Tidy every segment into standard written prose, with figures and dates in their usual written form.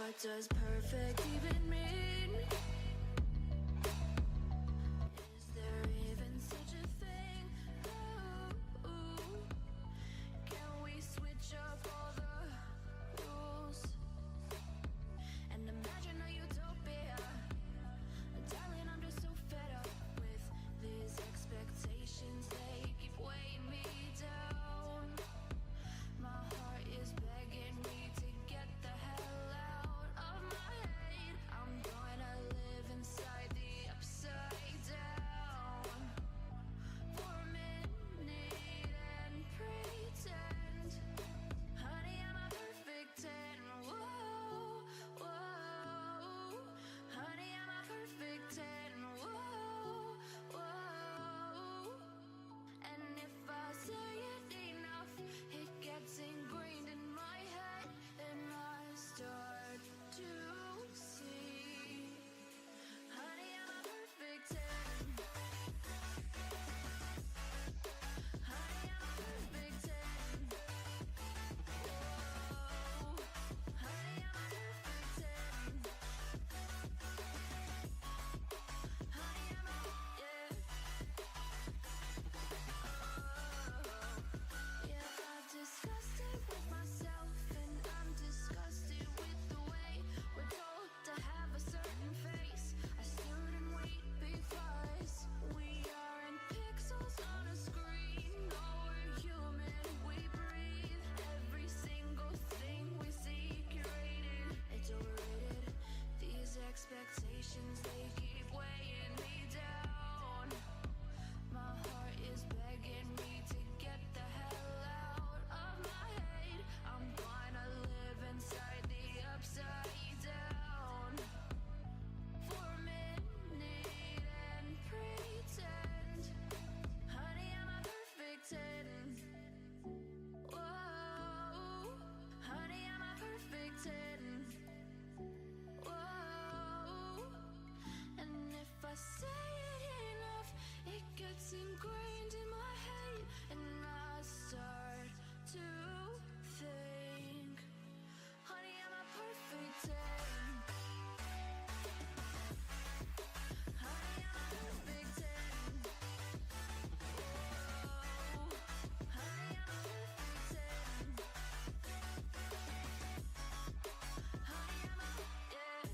What does perfect even mean? Is there even such a thing? Ooh, can we switch up all the rules and imagine a utopia? Darling, I'm just so fed up with these expectations. They keep weighing me down. My heart is begging me to get the hell out of my head. I'm gonna live inside the upside down for a minute and pretend, honey, I'm a perfect 10. Whoa, whoa, honey, I'm a perfect 10. Whoa, whoa, and if I say it enough, it gets ingrained in my head, and I start to see, honey, I'm a perfect 10. Honey, I'm a perfect 10. Whoa, honey, I'm a perfect 10. Honey, I'm a, yeah. Yeah, I've discussed it with myself, and I'm disgusted with the way we're told to have a certain face, a certain weight, because we aren't pixels on a screen. No, we're human, we breathe. Every single thing we see curated, it's overrated. These expectations, they keep weighing me down. My heart is begging me to get the hell out of my head. I'm gonna live inside the upside down for a minute and pretend, honey, I'm a perfect 10. Whoa, honey, I'm a perfect 10. Whoa, and if I say it enough, it gets ingrained in my head, and I start to think, honey, I'm a perfect 10. Honey, I'm a perfect 10. Whoa, honey, I'm a perfect 10. Honey, I'm a, yeah.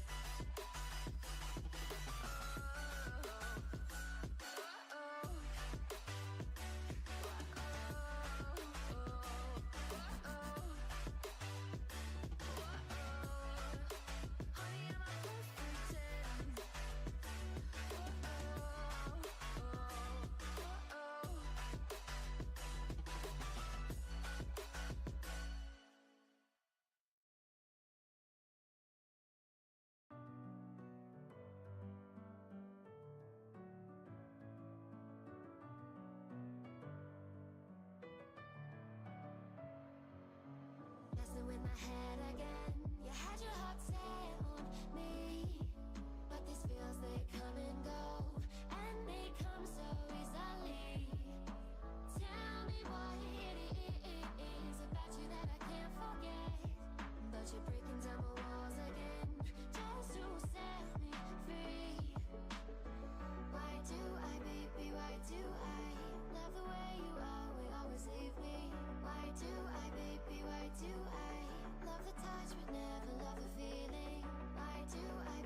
Messing with my head again. You had your heart set on me, but these feels, they come and go, and they come so easily. Tell me what it is about you that I can't forget, but you're breaking down my walls again just to set me free. Why do I, baby, why do I love the way you always leave me? Why do I, baby, why do I love the touch but never love the feeling? Why do I,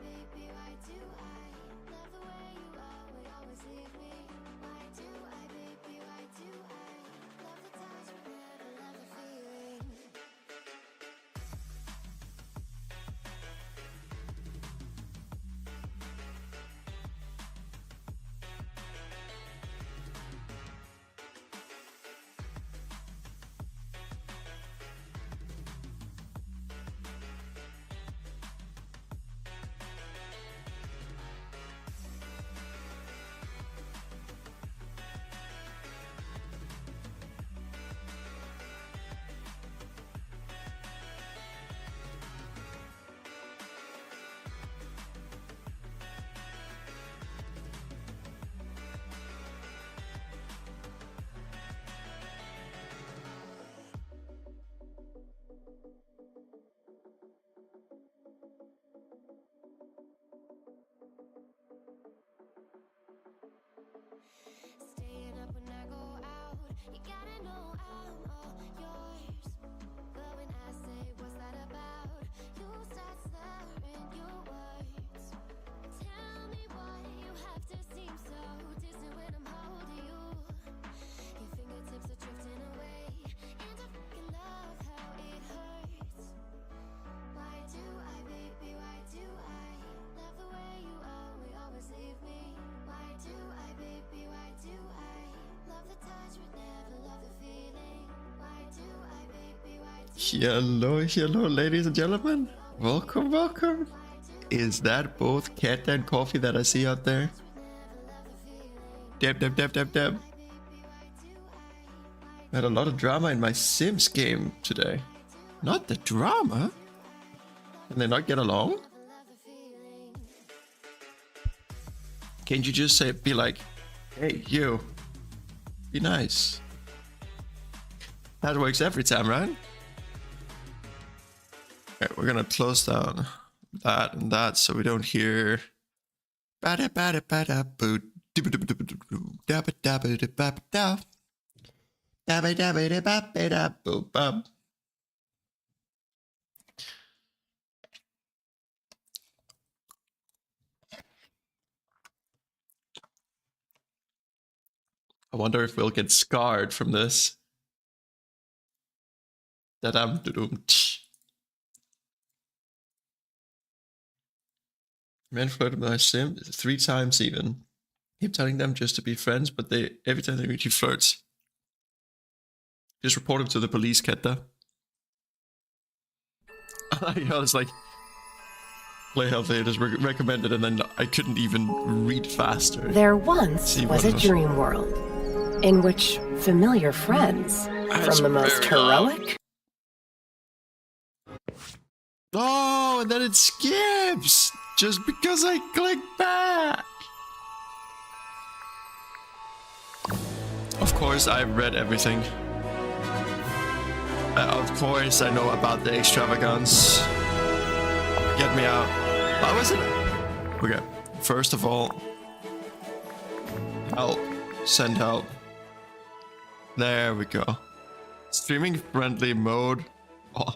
You gotta know I'm all yours. But when I say what's that about, you start slurring your words. Tell me why you have to seem so distant when I'm holding you. Your fingertips are drifting away, and I fucking love how it hurts. Why do I, baby, why do I love the way you always leave me? Why do I, baby, why do I love the touch but never love the feeling? Why do I, baby, why do Hello, ladies and gentlemen. Welcome. Is that both cat and coffee that I see out there? Dab. I had a lot of drama in my Sims game today. Not the drama? Can they not get along? Can't you just be like, hey, you, be nice? That works every time, right? Alright, we're gonna close down that and that so we don't hear. I wonder if we'll get scarred from this. Men flirted with my sim 3 times even. Keep telling them just to be friends, but every time they meet you flirts. Just report him to the police, Ketta. I was like, play healthy, it is recommended, and then I couldn't even read faster. There once was a dream world in which familiar friends, from the most heroic. Oh, and then it skips just because I click back. Of course, I've read everything. Of course, I know about the extravagance. Get me out. Why was it? Okay, first of all, help. Send help. There we go. Streaming friendly mode. Oh.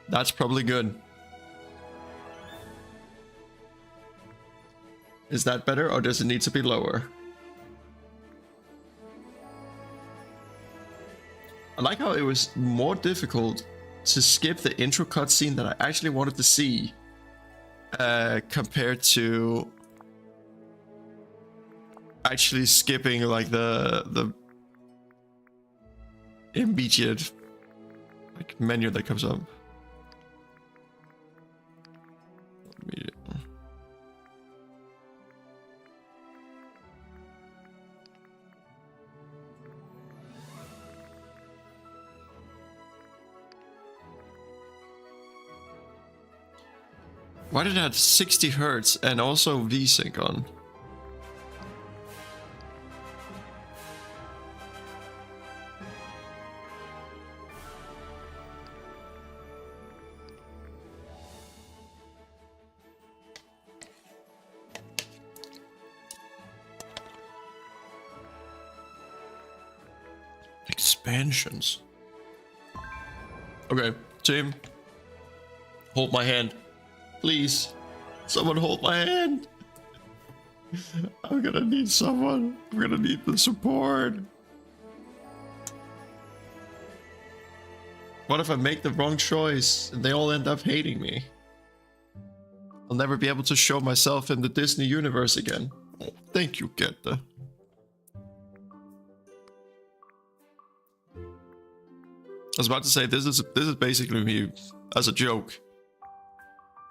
That's probably good. Is that better, or does it need to be lower? I like how it was more difficult to skip the intro cutscene that I actually wanted to see compared to actually skipping like the immediate like menu that comes up. Immediate. Why did it have 60 hertz and also VSync on? Expansions. Okay, team. Hold my hand. Please. Someone hold my hand. I'm gonna need someone. I'm gonna need the support. What if I make the wrong choice and they all end up hating me? I'll never be able to show myself in the Disney universe again. Oh, thank you, Getta. I was about to say this is basically me as a joke,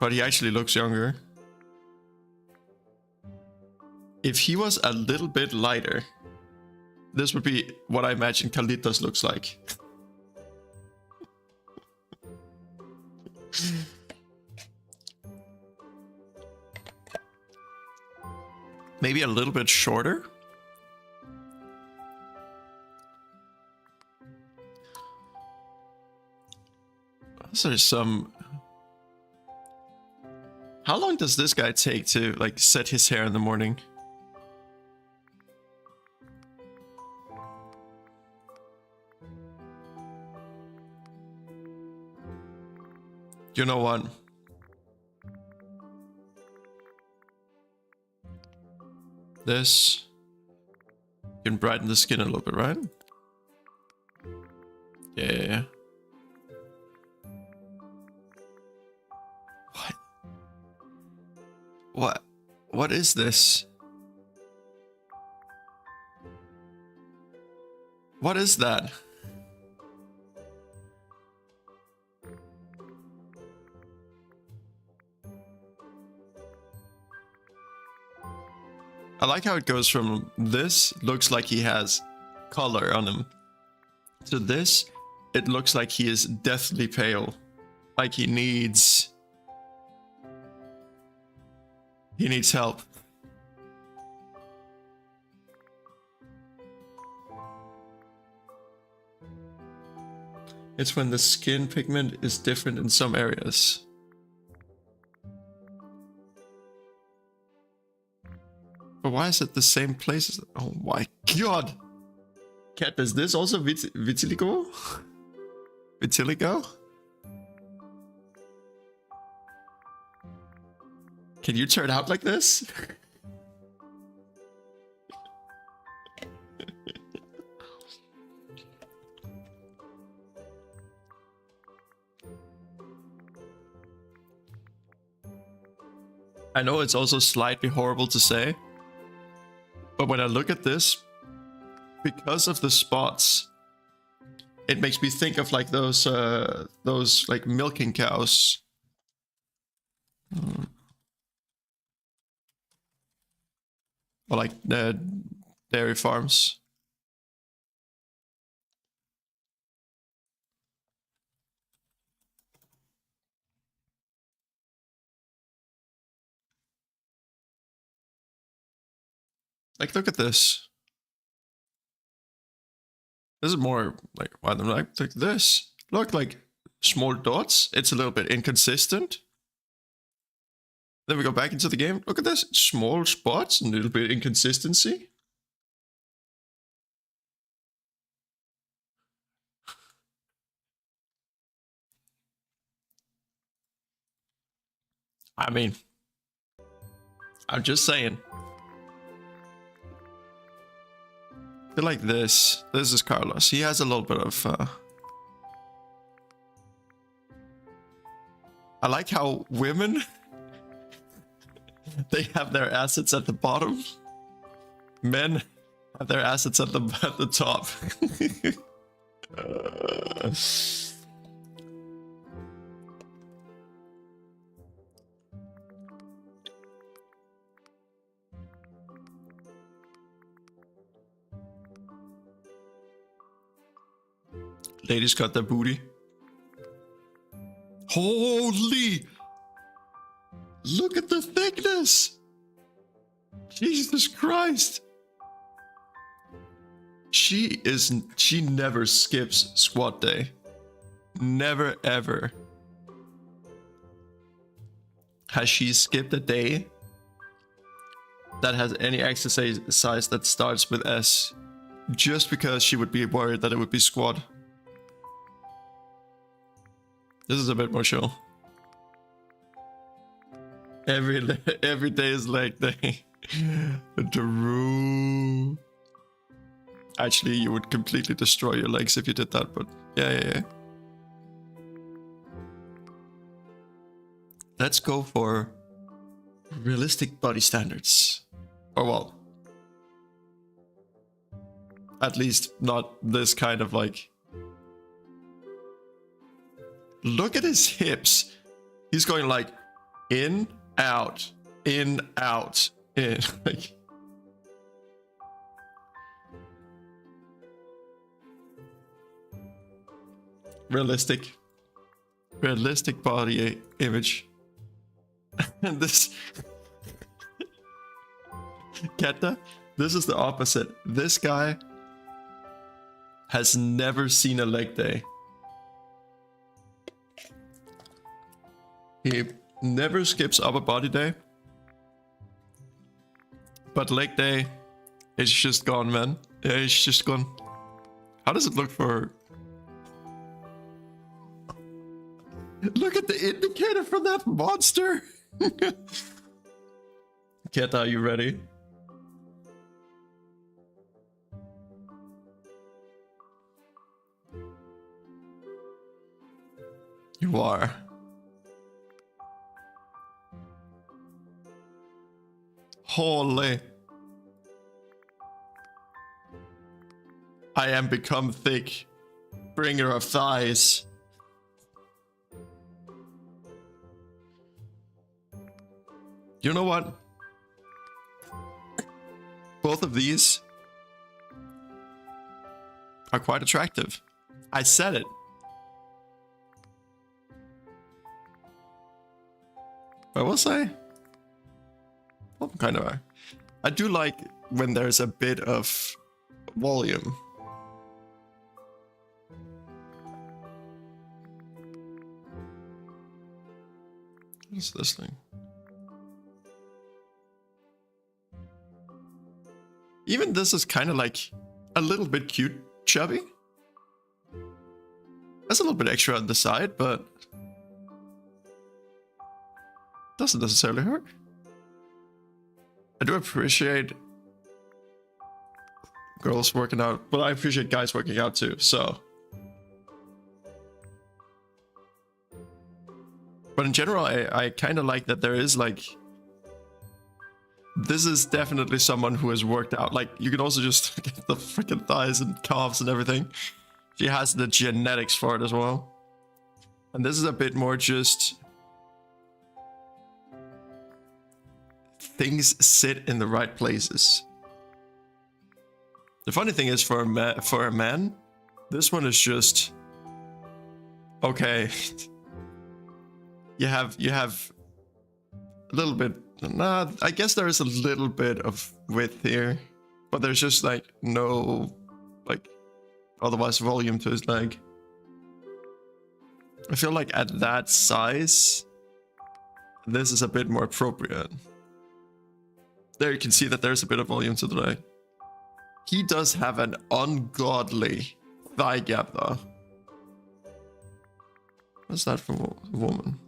but he actually looks younger. If he was a little bit lighter, this would be what I imagine Carlitos looks like. Maybe a little bit shorter. So there's some. How long does this guy take to like set his hair in the morning? You know what? This can brighten the skin a little bit, right? Yeah. What? What? What is this? What is that? I like how it goes from this looks like he has color on him to this, it looks like he is deathly pale. Like he needs help. It's when the skin pigment is different in some areas. But why is it the same places? Oh my god! Cat, is this also vitiligo? Vitiligo? Can you turn out like this? I know it's also slightly horrible to say, but when I look at this, because of the spots, it makes me think of like those like milking cows. Or like dairy farms. Like, look at this. This is more like, why don't I like this? Look, like small dots. It's a little bit inconsistent. Then we go back into the game. Look at this. Small spots and a little bit of inconsistency. I mean, I'm just saying. I feel like this is Carlos. He has a little bit of I like how women they have their assets at the bottom. Men have their assets at the top. Ladies got their booty. Holy! Look at the thickness! Jesus Christ! She never skips squat day. Never ever has she skipped a day that has any exercise that starts with S, just because she would be worried that it would be squat. This is a bit more chill. Every day is leg day. Drew. Actually, you would completely destroy your legs if you did that, but yeah. Let's go for realistic body standards. Or well, at least not this kind of like... Look at his hips. He's going like in, out, in, out, in. Like, realistic body image. And this Ketta, this is the opposite. This guy has never seen a leg day. He never skips upper body day. But leg day is just gone, man. Yeah, it's just gone. How does it look for... Look at the indicator for that monster. Cat, are you ready? You are. Holy. I am become thick, bringer of thighs. You know what? Both of these are quite attractive. I said it. I will say, well, kind of. I do like when there's a bit of volume. What's this thing? Even this is kind of like a little bit cute, chubby. That's a little bit extra on the side, but doesn't necessarily hurt. I do appreciate girls working out, but I appreciate guys working out too, so. But in general, I kind of like that there is like, this is definitely someone who has worked out. Like, you can also just get the freaking thighs and calves and everything. She has the genetics for it as well. And this is a bit more just things sit in the right places. The funny thing is, for a man, this one is just okay. you have a little bit. Nah, I guess there is a little bit of width here, but there's just like no like otherwise volume to his leg. I feel like at that size, this is a bit more appropriate. There you can see that there's a bit of volume to the leg. He does have an ungodly thigh gap though. What's that for a woman?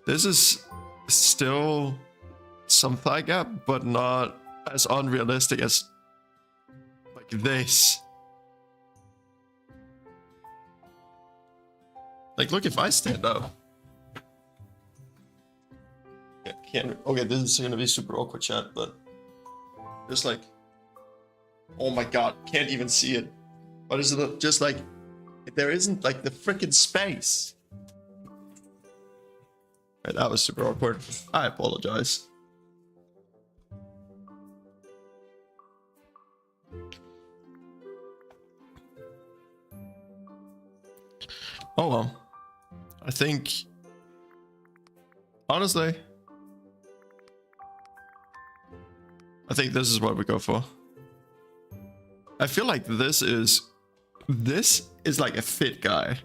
This is still some thigh gap, but not as unrealistic as like this. Like, look, if I stand up. Yeah, can't. Okay, this is gonna be super awkward, chat, but just like, oh my god, can't even see it. But is it just like there isn't like the freaking space? Right, that was super awkward. I apologize. Oh well. I think, honestly, I think this is what we go for. I feel like this is like a fit guy.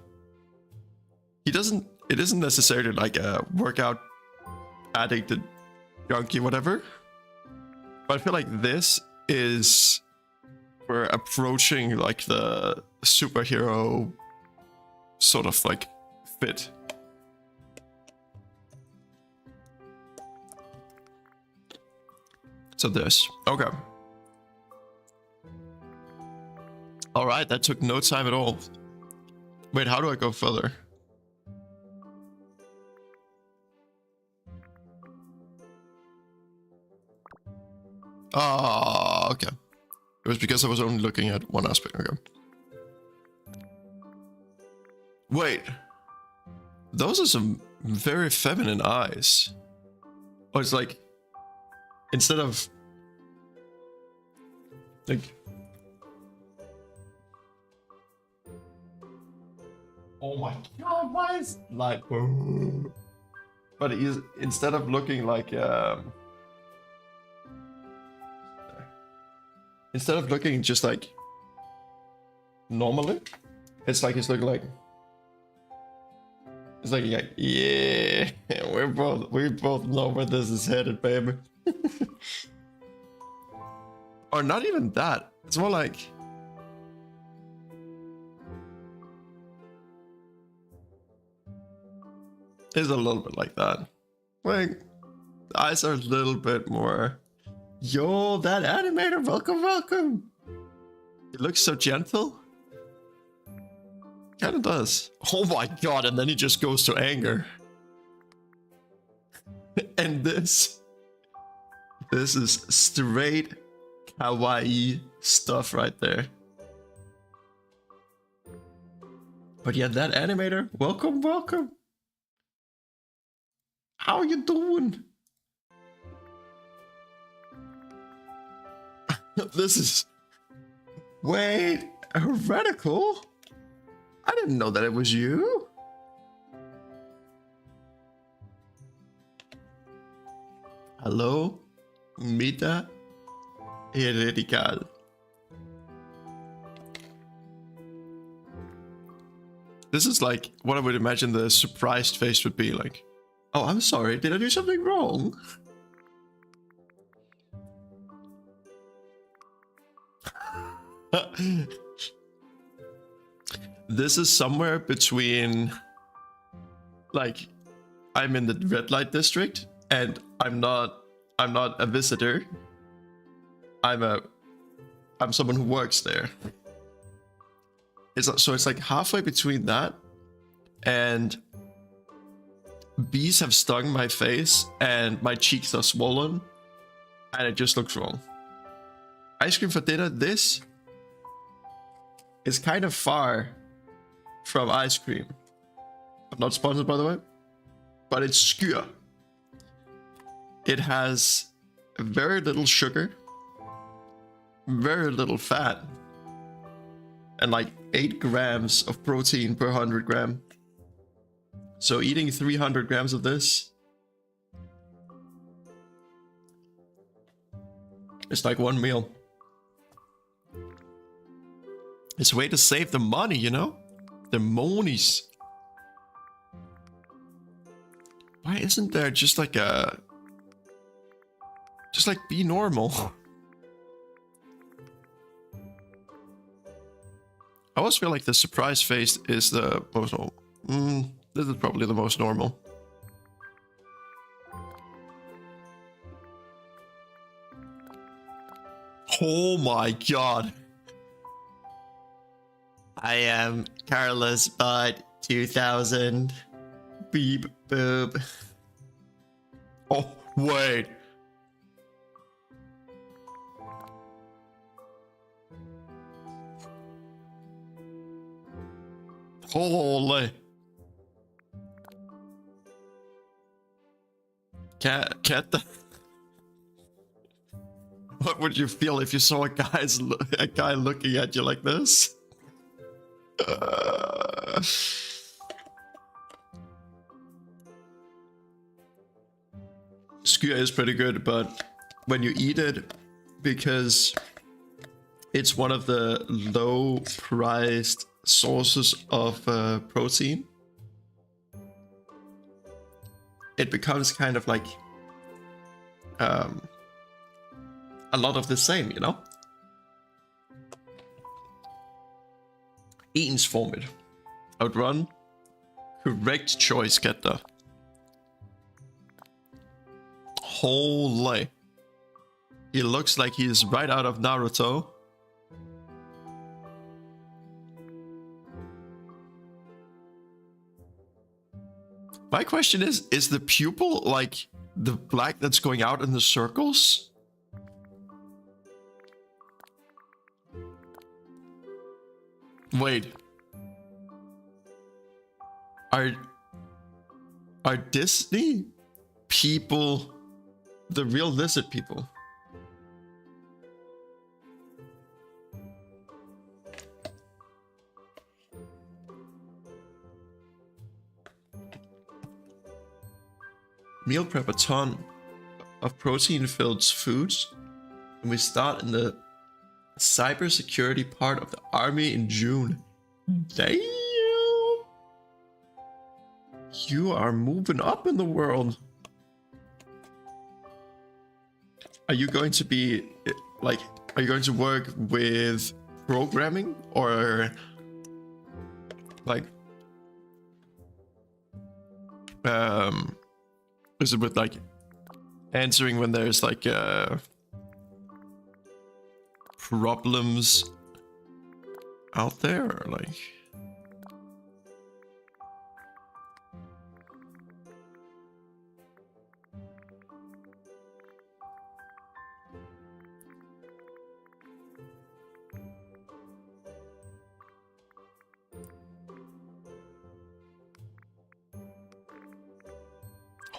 It isn't necessarily like a workout addicted junkie, whatever. But I feel like this is, we're approaching like the superhero sort of like fit. So this, okay. All right, that took no time at all. Wait, how do I go further? Ah, okay. It was because I was only looking at one aspect. Okay. Wait. Those are some very feminine eyes. Oh, it's like, instead of like, oh my god, why is like, but he's, instead of looking like instead of looking just like normally, it's like he's looking like, it's like yeah, we both know where this is headed, baby. Or not even that. It's more like, It's a little bit like that. Like, the eyes are a little bit more. Yo, that animator, welcome, welcome. It looks so gentle. Kinda does. Oh my god, and then he just goes to anger. And this is straight kawaii stuff right there. But yeah, that animator, welcome, welcome. How you doing? This is... Wait, heretical? I didn't know that it was you. Hello, Mita Heretical. This is like what I would imagine the surprised face would be like. Oh, I'm sorry, did I do something wrong? This is somewhere between, like, I'm in the red light district and I'm not a visitor. I'm someone who works there. So it's like halfway between that and bees have stung my face and my cheeks are swollen and it just looks wrong. Ice cream for dinner. This is kind of far from ice cream. I'm not sponsored, by the way, but it's skyr. It has very little sugar, very little fat, and like 8 grams of protein per 100 gram. So eating 300 grams of this, it's like one meal. It's a way to save the money, you know? The monies. Why isn't there just like a... Just like be normal. I always feel like the surprise face is the most normal. This is probably the most normal. Oh my god. I am Carlos Bud 2000. Beep boop. Oh, wait. Holy. Cat the... What would you feel if you saw a guy looking at you like this? Skyr is pretty good, but when you eat it, because it's one of the low-priced sources of protein, it becomes kind of like a lot of the same, you know? Ensformigt. Outrun. Correct choice, Getter. Holy. He looks like he is right out of Naruto. My question is the pupil like the black that's going out in the circles? Wait. Are Disney people the real lizard people? Meal prep a ton of protein-filled foods, and we start in the cybersecurity part of the army in June. Damn! You are moving up in the world. Are you going to be like? Are you going to work with programming or like? Is it with like answering when there's like problems out there, or like?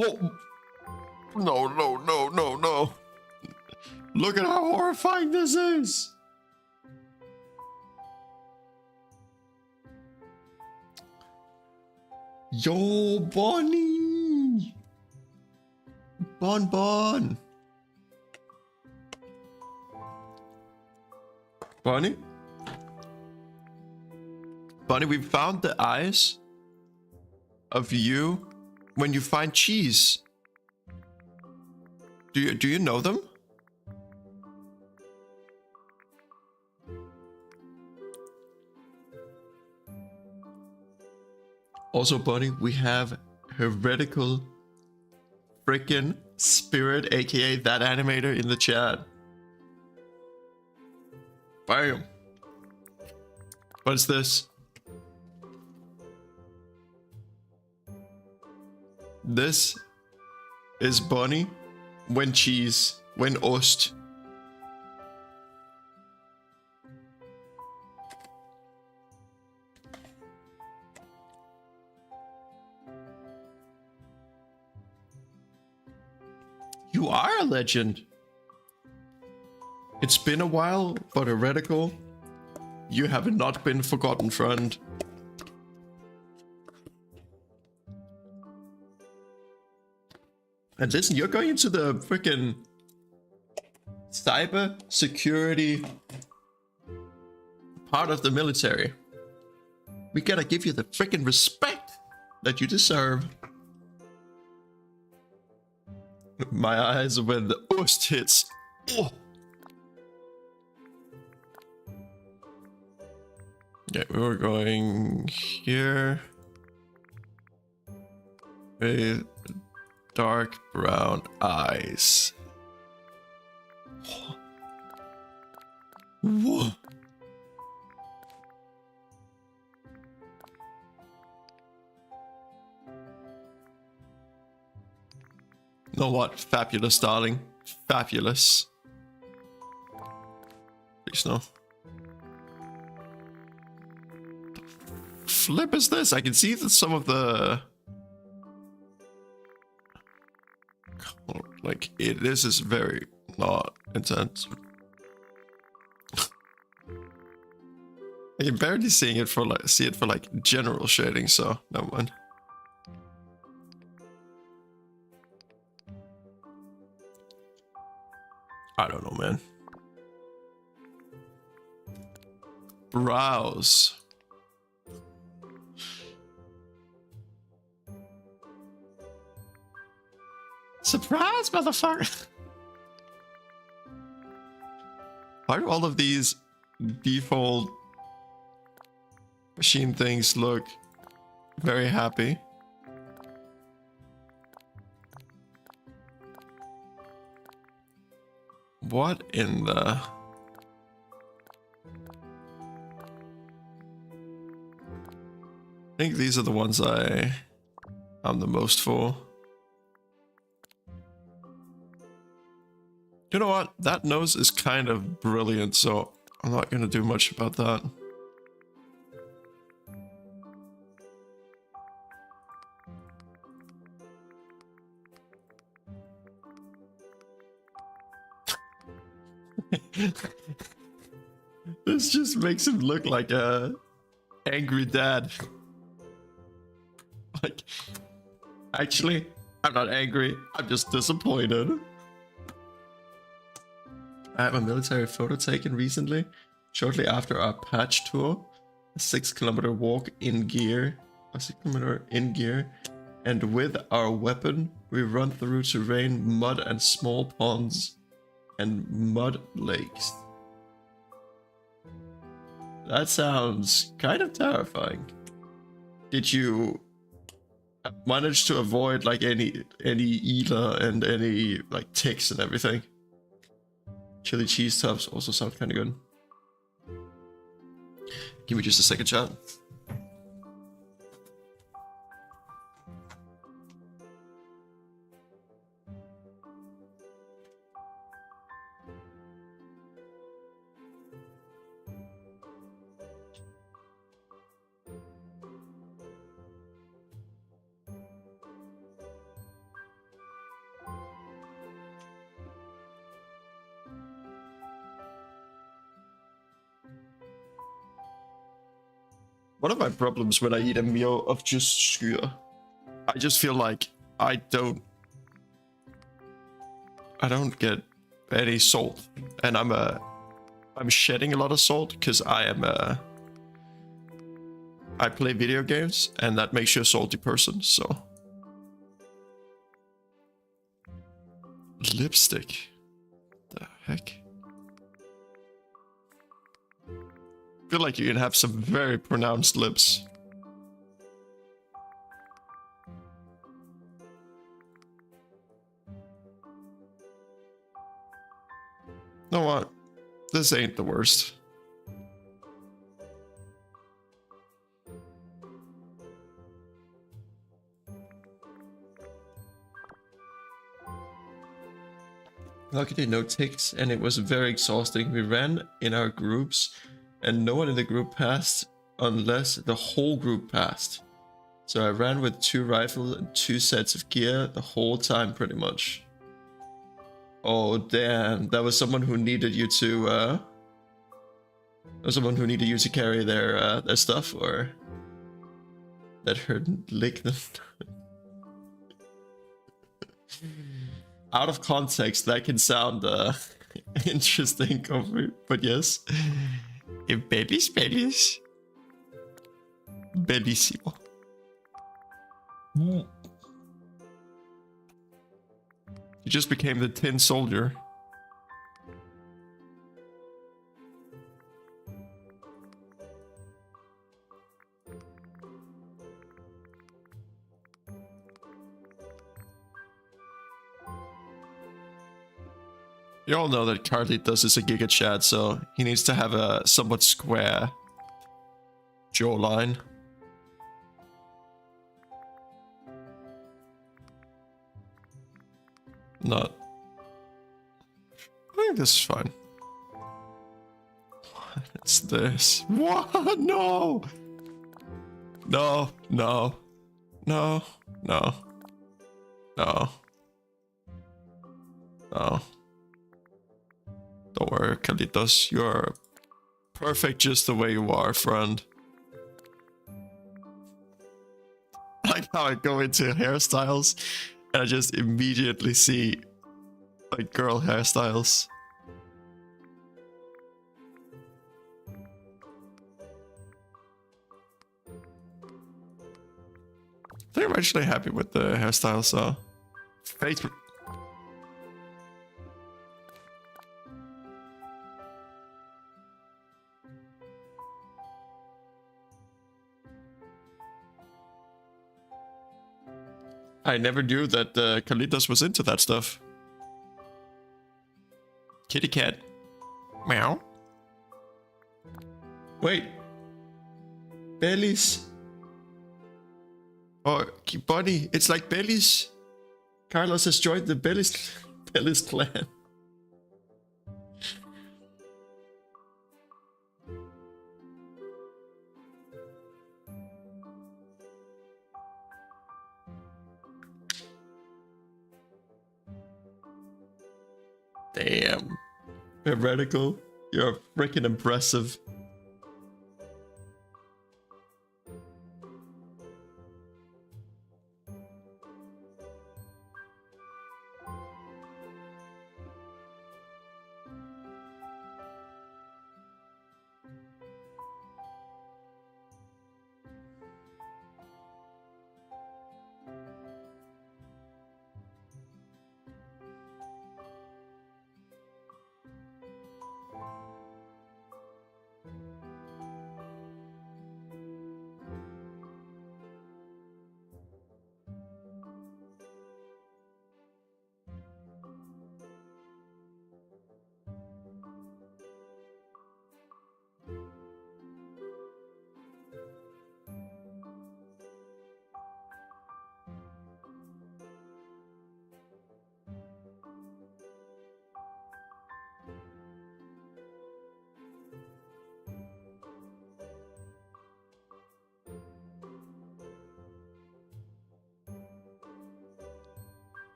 Oh. No, no, no, no, no. Look at how horrifying this is. Yo, Bonnie. Bon. Bonnie? Bonnie, we found the eyes of you when you find cheese. Do you know them? Also, Bonnie, we have heretical freaking spirit, aka that animator, in the chat. Bam. What is this? This is Bonnie when cheese, when ost. You are a legend. It's been a while, but heretical, you have not been forgotten, friend. And listen, you're going into the freaking cyber security part of the military. We gotta give you the freaking respect that you deserve. My eyes when the ost hits. Oh. Yeah, we were going here. With dark brown eyes. Whoa. Know what? Fabulous, darling. Fabulous. Please no. The flip is this? I can see that some of the... Like, this is very not intense. I can barely see it for like general shading, so never mind. I don't know, man. Browse. Surprise, motherfucker! Why do all of these default machine things look very happy? What in the... I think these are the ones I'm the most for. You know what? That nose is kind of brilliant, so I'm not gonna do much about that. This just makes him look like a angry dad. Like, actually, I'm not angry, I'm just disappointed. I have a military photo taken recently, shortly after our patch tour. A 6-kilometer walk in gear, and with our weapon, we run through terrain, mud and small ponds, and mud lakes. That sounds kind of terrifying. Did you managed to avoid like any Ela and any like ticks and everything. Chili cheese tubs also sound kind of good. Give me just a second, chat. One of my problems when I eat a meal of just skyr, I just feel like I don't get any salt, and I'm shedding a lot of salt because I play video games, and that makes you a salty person. So lipstick, the heck. I feel like you can have some very pronounced lips. You know what? This ain't the worst. Luckily no ticks, and it was very exhausting. We ran in our groups and no one in the group passed unless the whole group passed. So I ran with 2 rifles and 2 sets of gear the whole time pretty much. Oh damn, that was someone who needed you to carry their stuff, or let her lick them. Out of context, that can sound interesting, but yes. Bellies. Bellissimo. You just became the Tin Soldier. You all know that Carlitos is a Giga Chad, so he needs to have a somewhat square jawline. Not. I think this is fine. What's this? What? No! No, no, no, no, no, no. Don't worry, Carlitos. You're perfect just the way you are, friend. I like how I go into hairstyles and I just immediately see like girl hairstyles. I think I'm actually happy with the hairstyle, so Facebook. I never knew that Carlitos was into that stuff. Kitty cat. Meow. Wait. Bellies. Oh, Bunny. It's like Bellies. Carlos has joined the Bellies clan. Damn. Heretical. You're freaking impressive.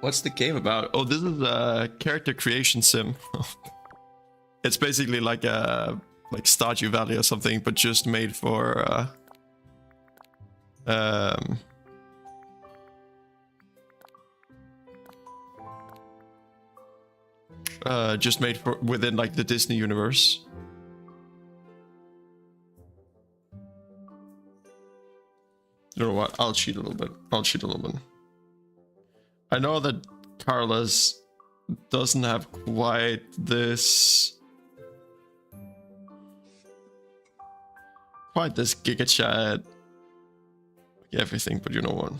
What's the game about? Oh, this is a character creation sim. It's basically like a Stardew Valley or something, but just made for just made for within like the Disney universe. You know what? I'll cheat a little bit. I know that Carlos doesn't have quite this giga chat everything, but you know what?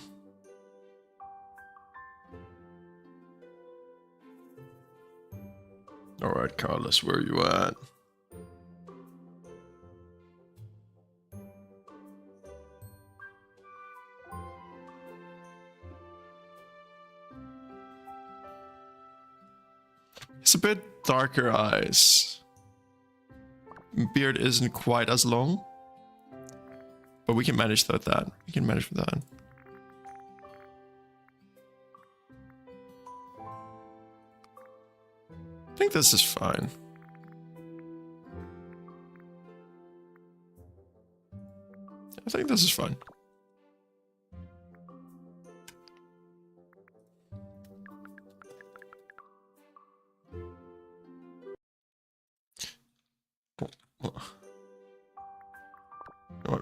All right, Carlos, where are you at? It's a bit darker eyes. Beard isn't quite as long, but we can manage with that. I think this is fine. I think this is fine.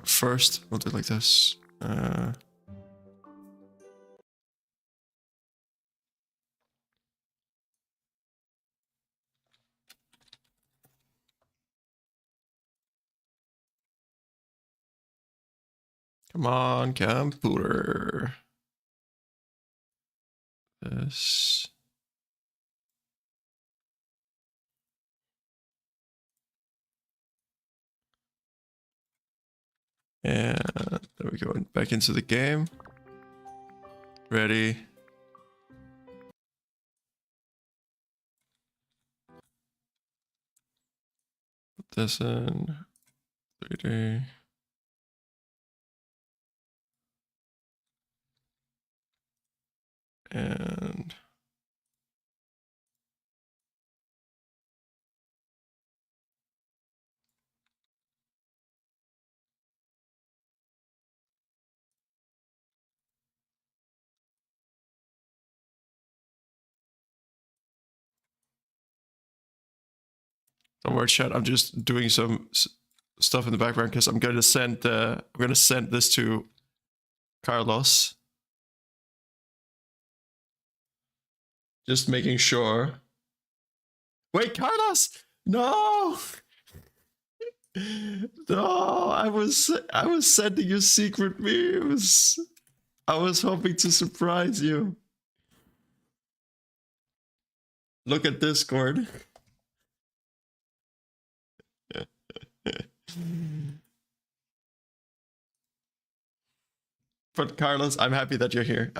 First, we'll do it like this. Come on, computer. This. And there we go. Back into the game. Ready. Put this in 3D. And don't worry, chat. I'm just doing some stuff in the background because I'm going to send this to Carlos. Just making sure. Wait, Carlos! No! No, I was sending you secret memes. I was hoping to surprise you. Look at Discord. But Carlos, I'm happy that you're here.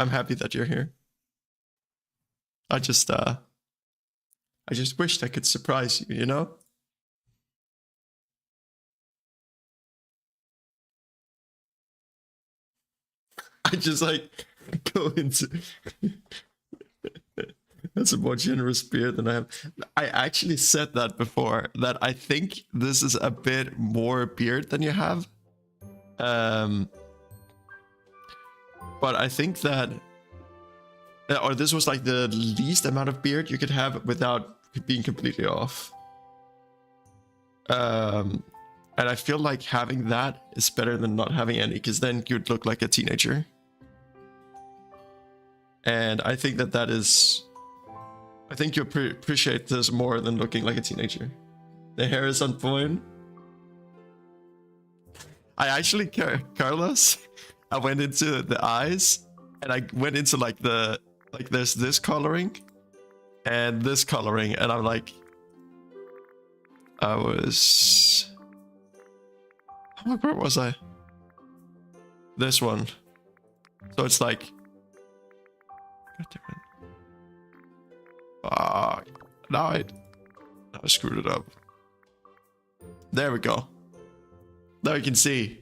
I just wished I could surprise you, you know? I just like go into that's a more generous beard than I have. I actually said that before, that I think this is a bit more beard than you have. But I think that or this was like the least amount of beard you could have without being completely off. And I feel like having that is better than not having any, because then you'd look like a teenager. And I think that is... I think you appreciate this more than looking like a teenager. The hair is on point. I actually, Carlos, I went into the eyes, and I went into like there's this coloring and this coloring, and I'm like, where was I? This one. So it's like, God damn it. Now I screwed it up. There we go. Now you can see.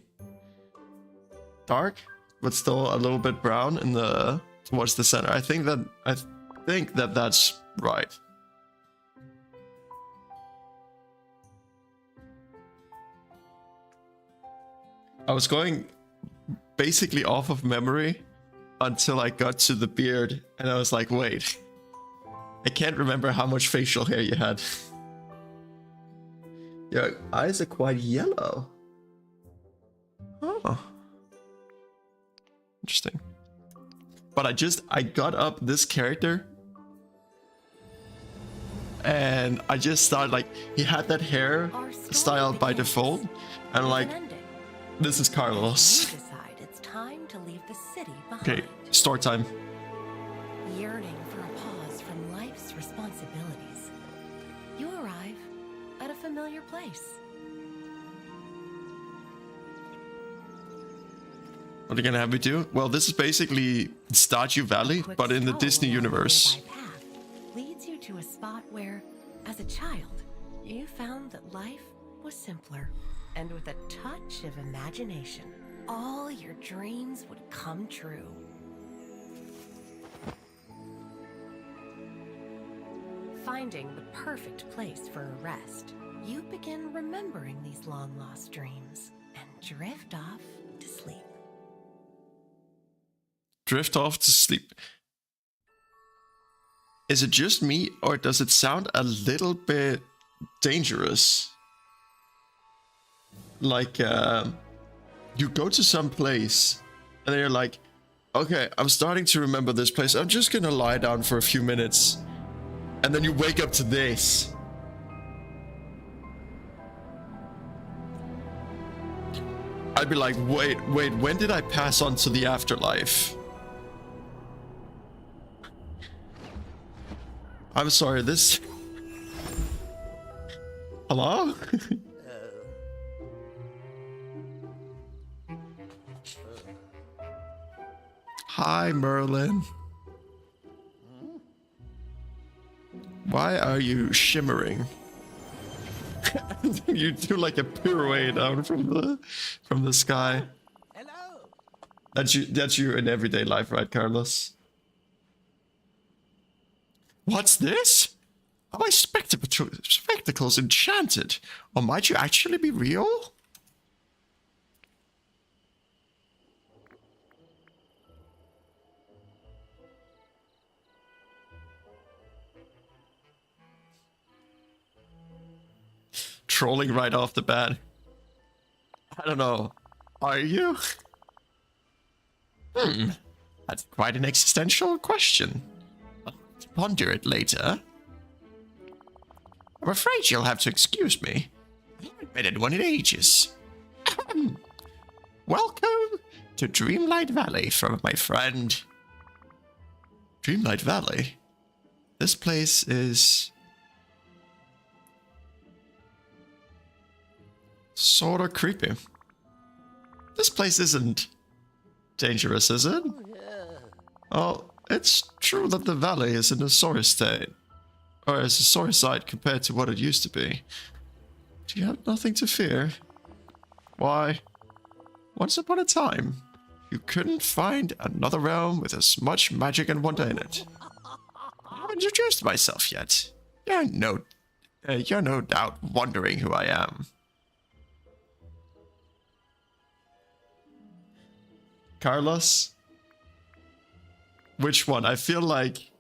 Dark, but still a little bit brown in the towards the center. I think that that's right. I was going basically off of memory until I got to the beard, and I was like, wait, I can't remember how much facial hair you had. Your eyes are quite yellow. Oh. Interesting. But I got up this character and I just started like, he had that hair style by default, and like, this is Carlos. You decide it's time to leave the city behind. Okay, story time. Yearning for a pause from life's responsibilities, you arrive at a familiar place. What are you gonna have me do? Well, this is basically Stardew Valley, but in the Disney universe. Path leads you to a spot where, as a child, you found that life was simpler, and with a touch of imagination, all your dreams would come true. Finding the perfect place for a rest, you begin remembering these long-lost dreams and drift off to sleep. Drift off to sleep. Is it just me, or does it sound a little bit dangerous? Like, you go to some place, and then you're like, okay, I'm starting to remember this place. I'm just gonna lie down for a few minutes. And then you wake up to this. I'd be like, wait, when did I pass on to the afterlife? I'm sorry, this... Hello? Hi, Merlin. Why are you shimmering? You do like a pirouette down from the sky. Hello. That's you in everyday life, right, Carlos? What's this? Are my spectacles enchanted? Or might you actually be real? Trolling right off the bat. I don't know. Are you? That's quite an existential question. I'll ponder it later. I'm afraid you'll have to excuse me. I haven't been in one in ages. Welcome to Dreamlight Valley from my friend. Dreamlight Valley? This place is... sort of creepy. This place isn't dangerous, is it? Oh, it's true that the valley is in a sorry state. Or is a sorry sight compared to what it used to be. Do you have nothing to fear? Why, once upon a time, you couldn't find another realm with as much magic and wonder in it. I haven't introduced myself yet. You're no doubt wondering who I am. Carlos? Which one? I feel like...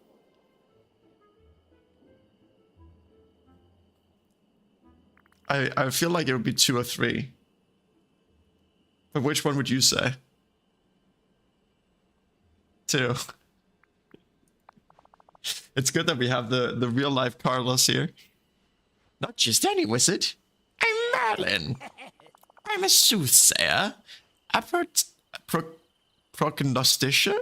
I feel like it would be 2 or 3. But which one would you say? 2. It's good that we have the real life Carlos here. Not just any wizard. I'm Merlin. I'm a soothsayer. A prognosticator?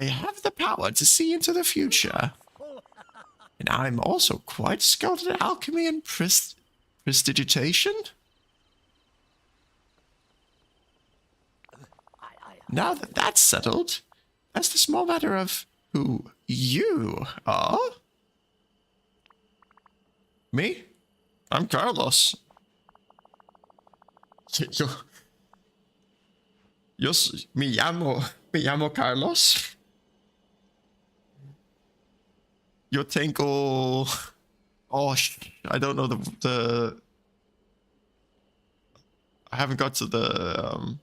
I have the power to see into the future. And I'm also quite skilled at alchemy and prestidigitation. Now that that's settled, that's the small matter of who you are. Me? I'm Carlos. Yo me llamo Me llamo Carlos. Yo tengo... Oh, I don't know the... I haven't got to the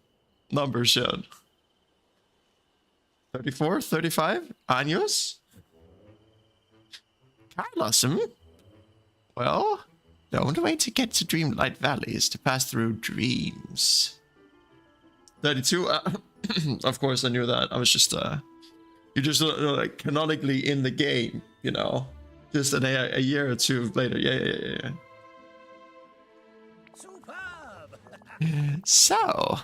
numbers yet. 34, 35 años? Carlos, Well, the only way to get to Dreamlight Valley is to pass through dreams. 32? Of course I knew that. I was just, you're just like canonically in the game, you know? Just a year or two later. Yeah. Superb! So,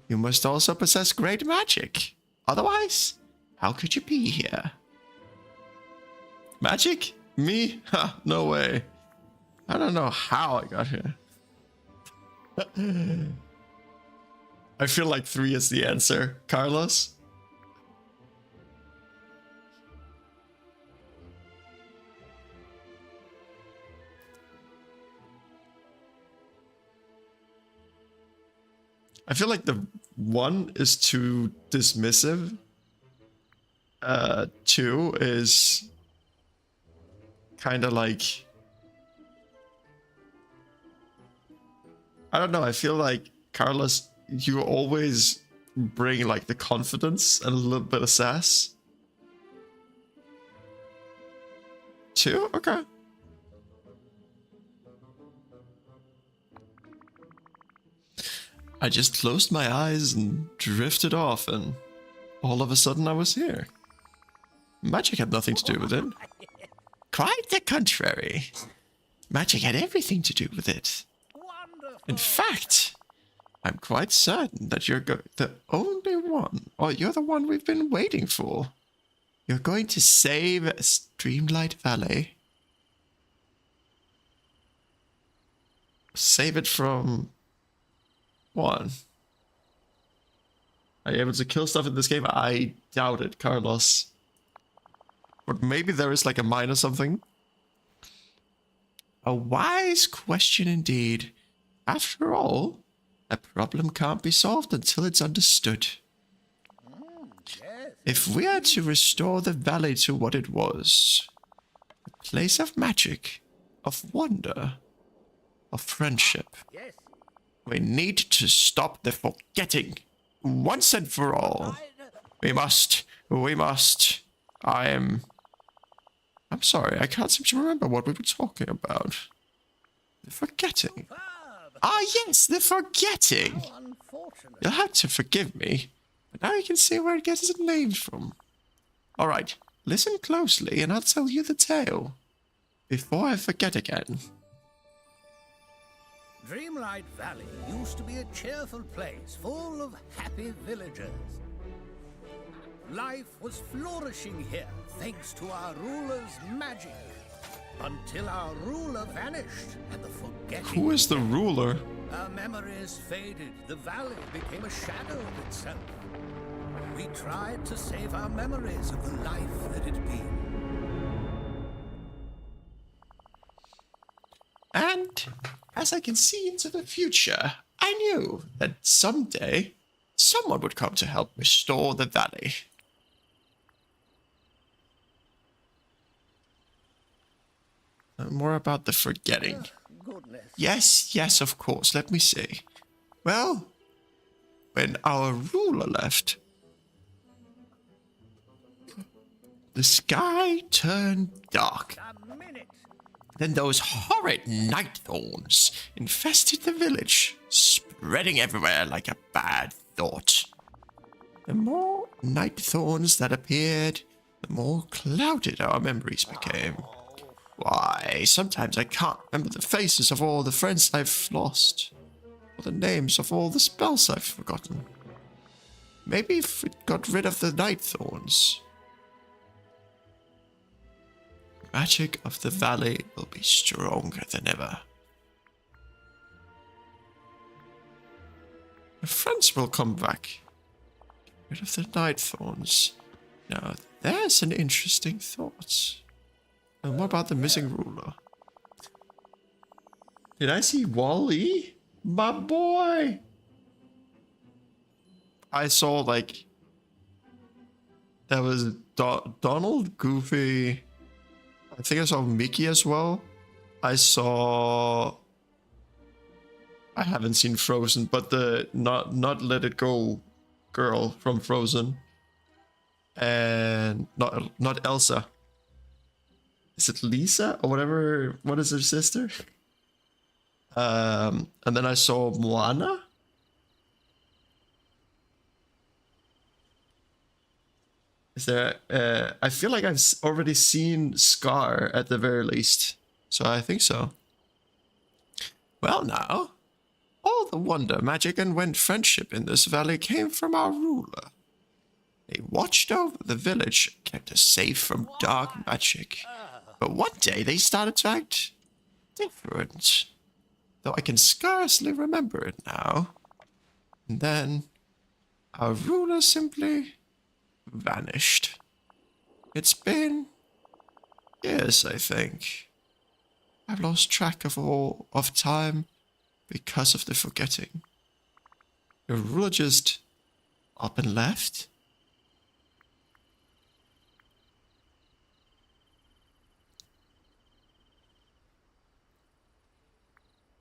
you must also possess great magic. Otherwise, how could you be here? Magic? Me? Ha, no way. I don't know how I got here. I feel like 3 is the answer. Carlos? I feel like the 1 is too dismissive. 2 is kind of like... I don't know, I feel like, Carlos, you always bring like the confidence and a little bit of sass. 2? Okay. I just closed my eyes and drifted off, and all of a sudden I was here. Magic had nothing to do with it. Quite the contrary. Magic had everything to do with it. Wonderful! In fact, I'm quite certain that you're the only one, or you're the one we've been waiting for. You're going to save Dreamlight Valley. Save it from... 1. Are you able to kill stuff in this game? I doubt it, Carlos. But maybe there is like a mine or something. A wise question indeed. After all, a problem can't be solved until it's understood. Yes. If we are to restore the valley to what it was, a place of magic, of wonder, of friendship, Yes. we need to stop the forgetting once and for all. We must. I'm sorry, I can't seem to remember what we were talking about. The forgetting. Superb! Ah, yes, the forgetting. How unfortunate. You'll have to forgive me, but now you can see where it gets its name from. All right, listen closely and I'll tell you the tale before I forget again. Dreamlight Valley used to be a cheerful place full of happy villagers. Life was flourishing here thanks to our ruler's magic. Until our ruler vanished and the forgetting... Who is the ruler? Our memories faded. The valley became a shadow of itself. We tried to save our memories of the life that had been. And as I can see into the future, I knew that someday someone would come to help restore the valley. More about the forgetting. Goodness. Yes, of course. Let me see. Well, when our ruler left, the sky turned dark. A minute. Then those horrid night thorns infested the village, spreading everywhere like a bad thought. The more night thorns that appeared, the more clouded our memories became. Why, sometimes I can't remember the faces of all the friends I've lost, or the names of all the spells I've forgotten. Maybe if it got rid of the night thorns, magic of the valley will be stronger than ever. My friends will come back. Get rid of the night thorns. Now, there's an interesting thought. And what about the missing ruler? Did I see Wally? My boy! I saw, like, That was Donald, Goofy. I think I saw Mickey as well. I haven't seen Frozen, but the not Let It Go girl from Frozen. And not Elsa. Is it Lisa or whatever? What is her sister? And then I saw Moana. Is there? I feel like I've already seen Scar at the very least, so I think so. Well, now, all the wonder, magic, and friendship in this valley came from our ruler. They watched over the village, kept us safe from dark magic. But one day they started to act different, though I can scarcely remember it now. And then our ruler simply vanished. It's been years, I think. I've lost track of time because of the forgetting. Your ruler just up and left.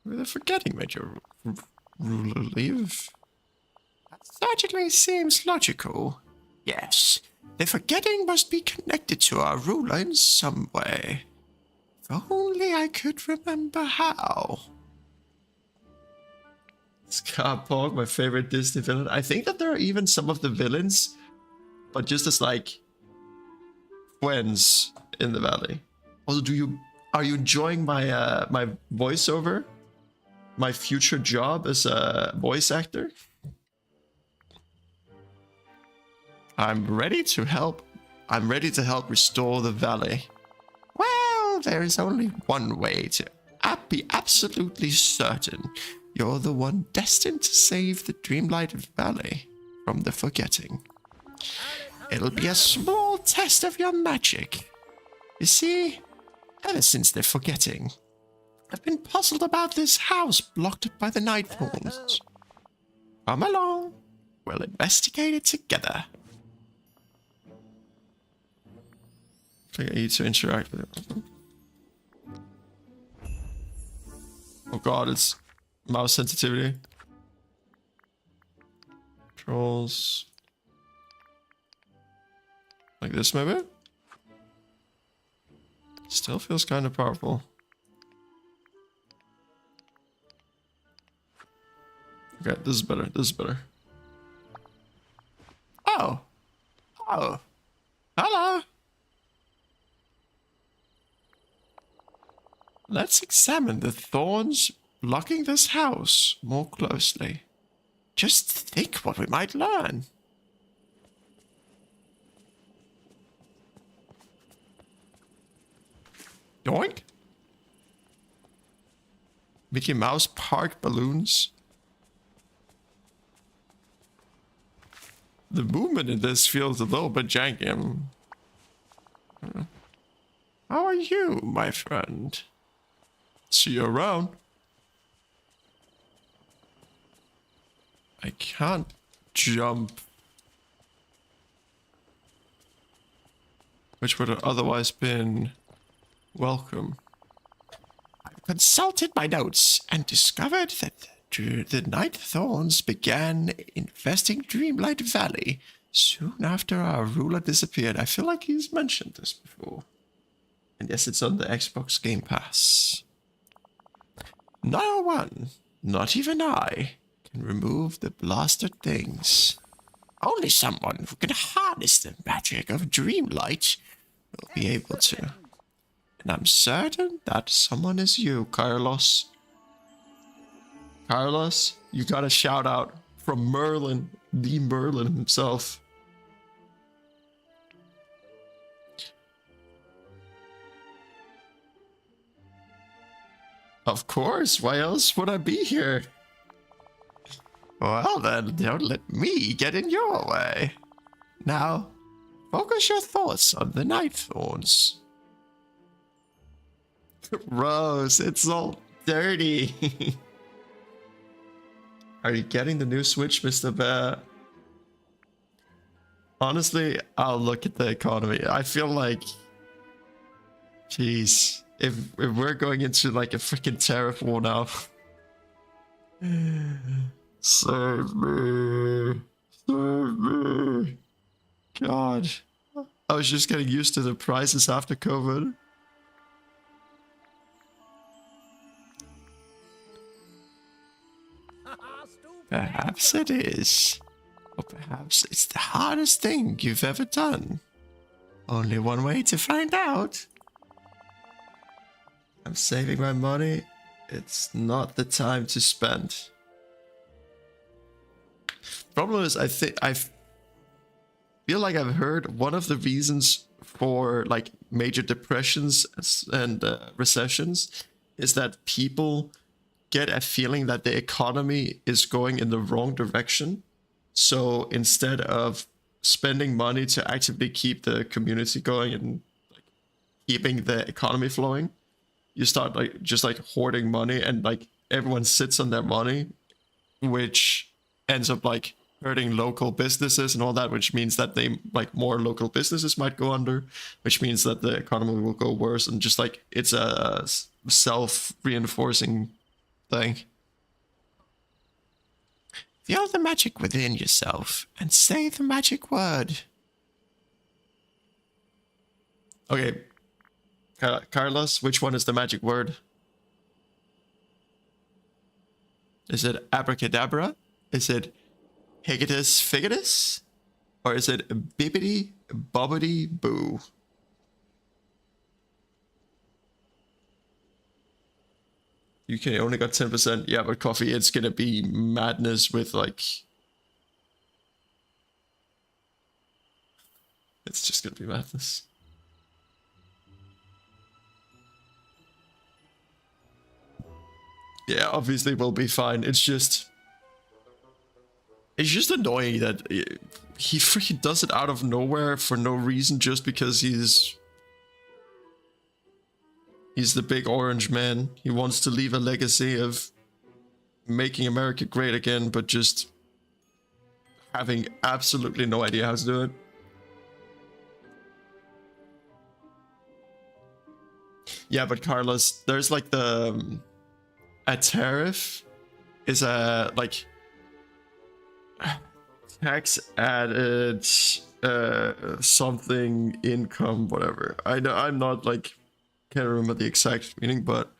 The forgetting made your ruler leave. That certainly seems logical. Yes, the forgetting must be connected to our ruler in some way. If only I could remember how. Scarpog, my favorite Disney villain. I think that there are even some of the villains, but just as like friends in the valley. Also, are you enjoying my my voiceover? My future job as a voice actor? I'm ready to help restore the valley. Well, there is only one way to be absolutely certain you're the one destined to save the Dreamlight Valley from the forgetting. It'll be a small test of your magic. You see, ever since the forgetting, I've been puzzled about this house blocked by the night thorns. Come along, we'll investigate it together. I think I need to interact with it. Oh god, it's mouse sensitivity. Controls. Like this maybe? Still feels kind of powerful. Okay, this is better. This is better. Oh. Oh. Hello. Let's examine the thorns blocking this house more closely. Just think what we might learn. Yoink. Mickey Mouse Park balloons. The movement in this feels a little bit janky. How are you, my friend? See you around. I can't jump. Which would have otherwise been welcome. I've consulted my notes and discovered that the night thorns began infesting Dreamlight Valley soon after our ruler disappeared. I feel like he's mentioned this before. And yes, it's on the Xbox Game Pass. No one, not even I, can remove the blasted things. Only someone who can harness the magic of Dreamlight will be able to. And I'm certain that someone is you, Carlos. Carlos, you got a shout out from Merlin, the Merlin himself. Of course, why else would I be here? Well then, don't let me get in your way. Now, focus your thoughts on the night thorns. Rose, it's all dirty. Are you getting the new Switch, Mr. Bear? Honestly, I'll look at the economy. I feel like, jeez, if we're going into like a freaking tariff war now, save me, save me. God, I was just getting used to the prices after COVID. Perhaps it is. Or perhaps it's the hardest thing you've ever done. Only one way to find out. I'm saving my money. It's not the time to spend. Problem is, I feel like I've heard one of the reasons for like major depressions and recessions is that people get a feeling that the economy is going in the wrong direction. So instead of spending money to actively keep the community going and like, keeping the economy flowing, you start like just like hoarding money, and like everyone sits on their money, which ends up like hurting local businesses and all that, which means that they like more local businesses might go under, which means that the economy will go worse, and just like it's a self-reinforcing thing. Feel the magic within yourself and say the magic word. Okay, Carlos, which one is the magic word? Is it abracadabra? Is it higatus figatus? Or is it bibbity bobbity boo? UK only got 10%. Yeah, but coffee, it's gonna be madness with like... It's just gonna be madness. Yeah, obviously we'll be fine. It's just annoying that he freaking does it out of nowhere for no reason, just because he's the big orange man. He wants to leave a legacy of making America great again, but just having absolutely no idea how to do it. Yeah, but Carlos, there's like a tariff is a like tax added something income, whatever. I know I'm not like, can't remember the exact meaning, but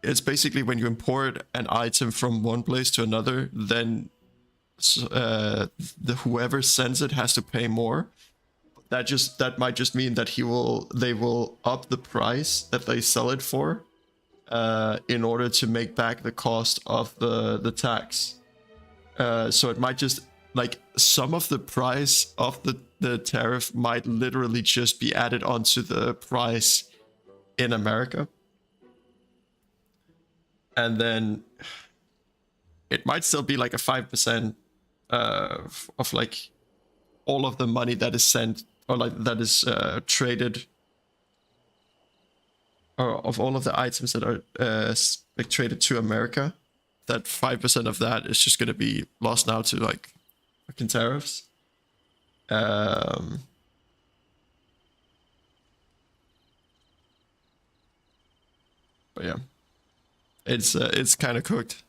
it's basically when you import an item from one place to another, then whoever sends it has to pay more. That might just mean that they will up the price that they sell it for in order to make back the cost of the tax. So it might just like some of the price of the tariff might literally just be added onto the price in America. And then it might still be like a 5% of like all of the money that is sent, or like that is traded, or of all of the items that are like traded to America. That 5% of that is just gonna be lost now to like fucking tariffs. But yeah, it's kind of cooked.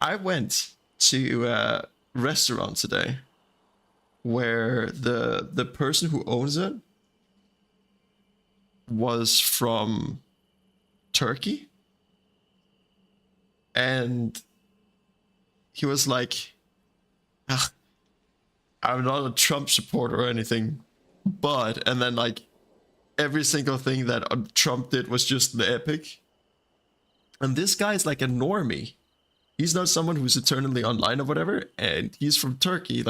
I went to a restaurant today where the person who owns it was from Turkey, and he was like, I'm not a Trump supporter or anything, but, and then like every single thing that Trump did was just the epic. And this guy is like a normie. He's not someone who's eternally online or whatever, and he's from Turkey,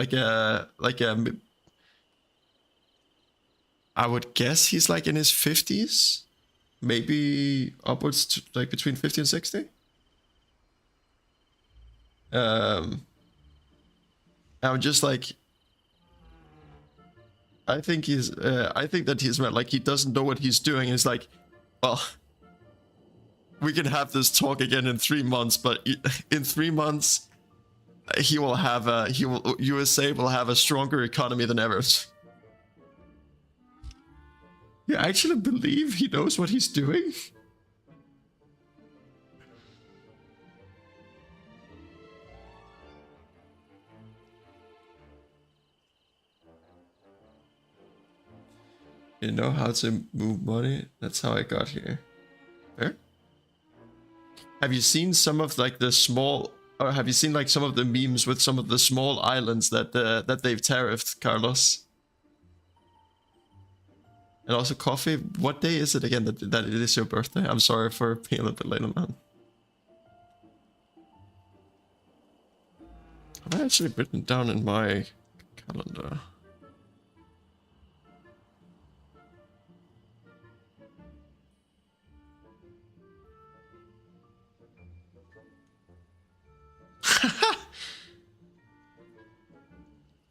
I would guess he's like in his 50s, maybe upwards to like between 50 and 60. I'm just like, I think that he's like, he doesn't know what he's doing. It's like, well, we can have this talk again in 3 months, but in 3 months, he will have a USA will have a stronger economy than ever. You actually believe he knows what he's doing? You know how to move money? That's how I got here. Fair? Have you seen some of like the small, or have you seen like some of the memes with some of the small islands that that they've tariffed, Carlos? And also coffee. What day is it again that it is your birthday? I'm sorry for being a little bit late on that. Have I actually written down in my calendar?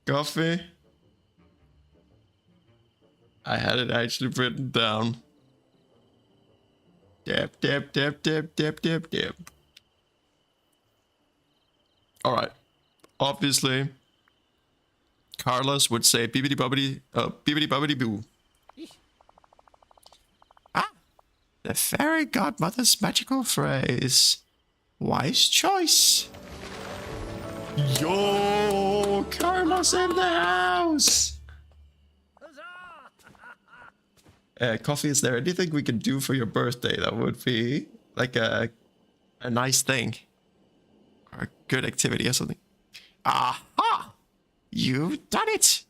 Coffee. I had it actually written down. Dip, dip, dip, dip, dip, dip, dip. Alright. Obviously, Carlos would say bibbidi bobbidi boo. Ah, the fairy godmother's magical phrase. Wise choice. Yo, Carlos in the house. Coffee, is there anything we can do for your birthday that would be like a nice thing? Or a good activity or something? Aha! You've done it!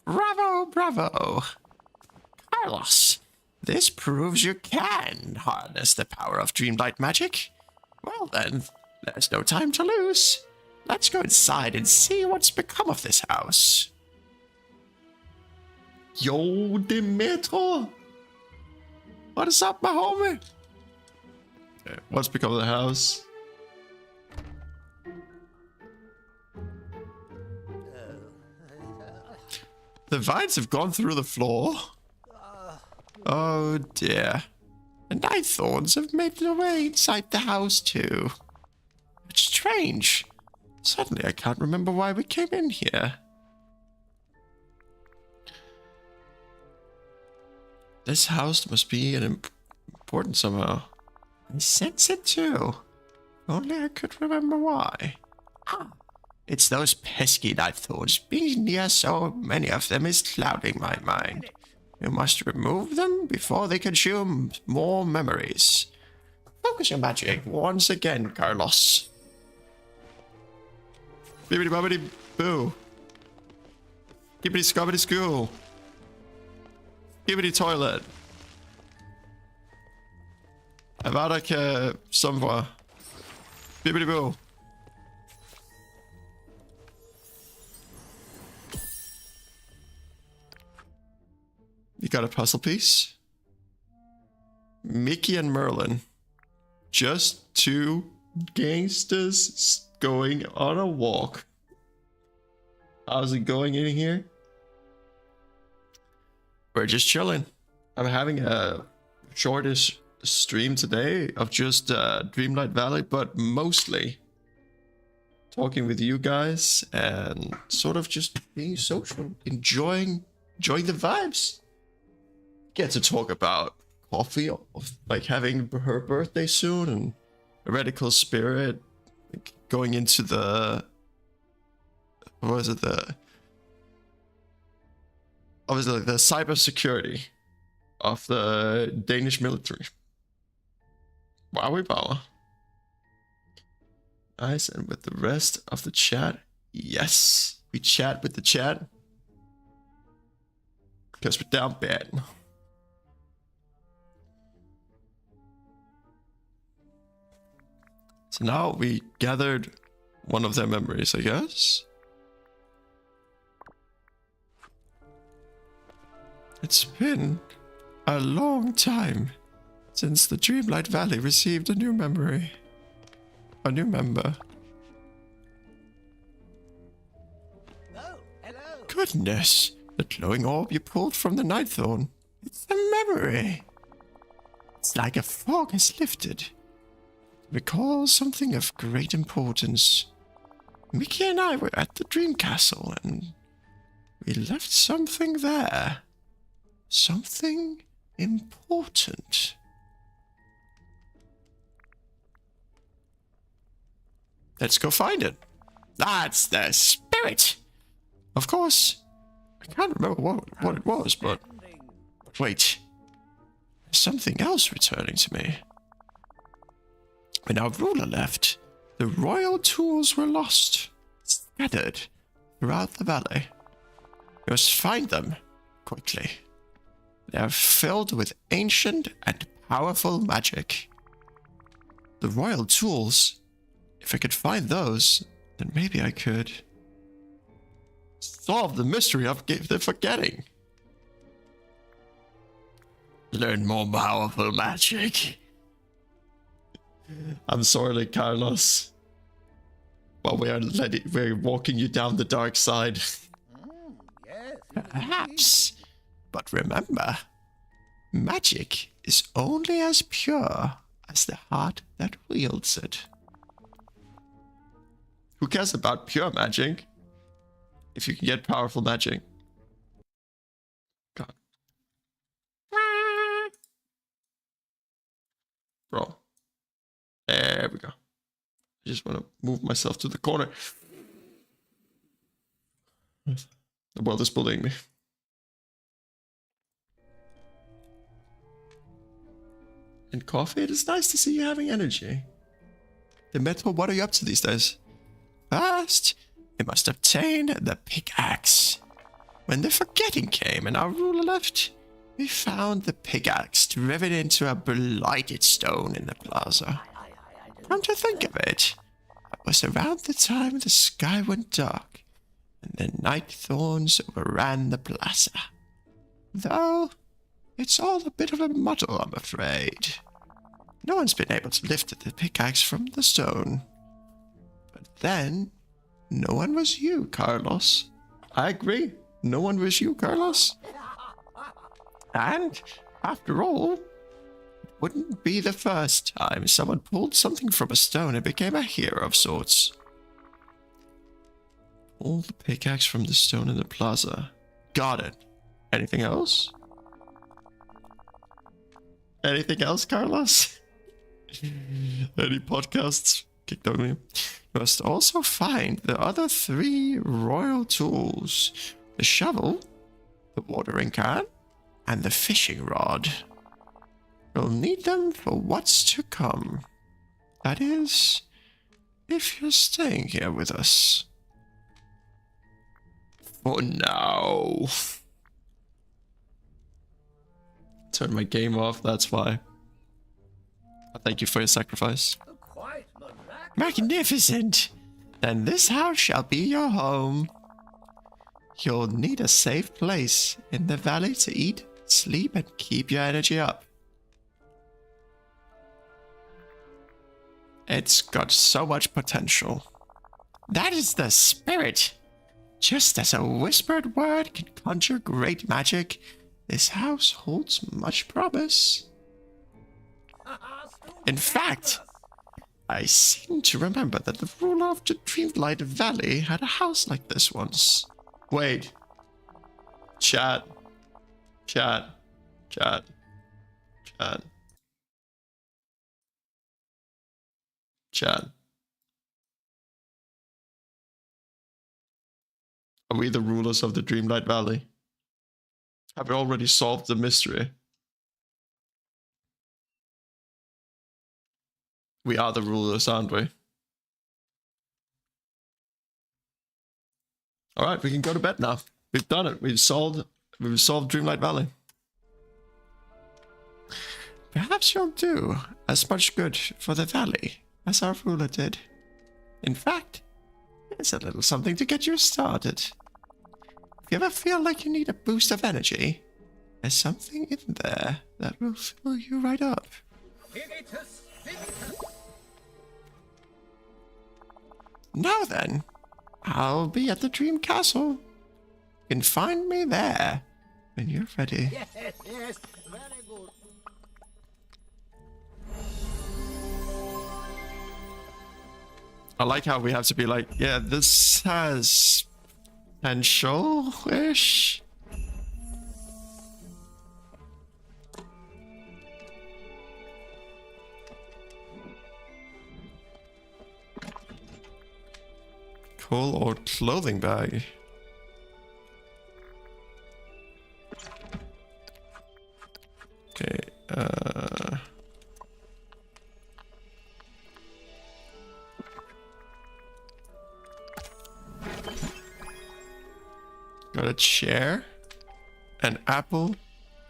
Bravo, bravo! Carlos, this proves you can harness the power of Dreamlight magic. Well then, there's no time to lose. Let's go inside and see what's become of this house. Yo, Demetro! What is up, my homie? Okay, what's become of the house? The vines have gone through the floor. Oh dear. And night thorns have made their way inside the house too. It's strange. Suddenly I can't remember why we came in here. This house must be important somehow. I sense it too. Only I could remember why. Ah, it's those pesky night thorns. Being near so many of them is clouding my mind. You must remove them before they consume more memories. Focus your magic once again, Carlos. Bibbidi bobbidi boo. Gibbity scobbity school. Gibbity toilet. Avada que somewhere. Bibbidi boo. You got a puzzle piece? Mickey and Merlin. Just two gangsters going on a walk. How's it going in here? We're just chilling. I'm having a shortish stream today of just Dreamlight Valley, but mostly talking with you guys and sort of just being social, enjoying the vibes. Get to talk about coffee, like having her birthday soon, and Heretical Spirit going into the, what was it, obviously the cybersecurity of the Danish military. Wowie power. Nice, and with the rest of the chat, yes, we chat with the chat because we're down bad. So now we gathered one of their memories, I guess. It's been a long time since the Dreamlight Valley received a new memory. A new member. Oh, hello. Goodness, the glowing orb you pulled from the Nightthorn. It's a memory. It's like a fog has lifted. Recall something of great importance. Mickey and I were at the Dream Castle and we left something there. Something important. Let's go find it. That's the spirit. Of course, I can't remember what it was, but wait. There's something else returning to me. When our ruler left, the royal tools were lost, scattered throughout the valley. We must find them quickly. They are filled with ancient and powerful magic. The royal tools, if I could find those, then maybe I could solve the mystery of the forgetting. Learn more powerful magic. I'm sorry, Carlos. But we're walking you down the dark side. Yes. Perhaps. But remember, magic is only as pure as the heart that wields it. Who cares about pure magic if you can get powerful magic? God. Bro. There we go. I just want to move myself to the corner. The world is bullying me. And Coffee, it is nice to see you having energy. The metal, what are you up to these days? First, we must obtain the pickaxe. When the forgetting came and our ruler left, we found the pickaxe driven into a blighted stone in the plaza. Come to think of it, it was around the time the sky went dark and the night thorns overran the plaza. Though, it's all a bit of a muddle, I'm afraid. No one's been able to lift the pickaxe from the stone. But then, no one was you, Carlos. I agree. No one was you, Carlos. And, after all, it wouldn't be the first time someone pulled something from a stone and became a hero of sorts. Pull the pickaxe from the stone in the plaza. Got it. Anything else? Anything else, Carlos? Any podcasts? Kicked on me. You must also find the other 3 royal tools. The shovel, the watering can, and the fishing rod. You'll need them for what's to come. That is, if you're staying here with us. For now. Turn my game off, that's why. Thank you for your sacrifice. Quite miraculous. Magnificent! Then this house shall be your home. You'll need a safe place in the valley to eat, sleep, and keep your energy up. It's got so much potential. That is the spirit! Just as a whispered word can conjure great magic, this house holds much promise. In fact, I seem to remember that the ruler of the Dreamlight Valley had a house like this once. Wait. Chat. Chat. Chat. Chat. Chat. Are we the rulers of the Dreamlight Valley? Have we already solved the mystery? We are the rulers, aren't we? Alright, we can go to bed now. We've done it. We've solved Dreamlight Valley. Perhaps you'll do as much good for the valley as our ruler did. In fact, it's a little something to get you started. If you ever feel like you need a boost of energy, there's something in there that will fill you right up. Spiritus, spiritus. Now then, I'll be at the Dream Castle. You can find me there when you're ready. Yes, yes, very good. I like how we have to be like, yeah, this has potential-ish. Coal or clothing bag. Okay, got a chair, an apple,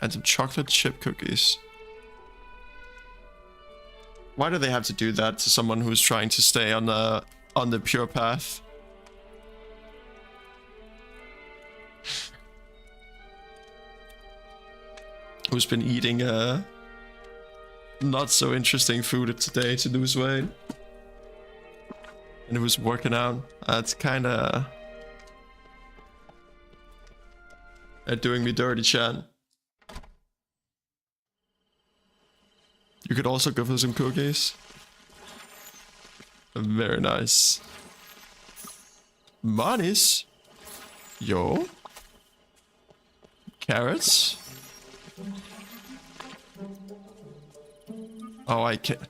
and some chocolate chip cookies. Why do they have to do that to someone who's trying to stay on the pure path? Who's been eating not so interesting food today to lose weight, and who's working out. That's kind of doing me dirty, chat. You could also go for some cookies. Very nice. Monies. Yo. Carrots. Oh, I can't.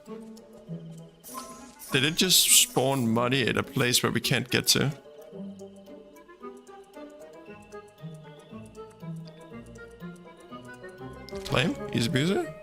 Did it just spawn money at a place where we can't get to? Claim? Easy peasy?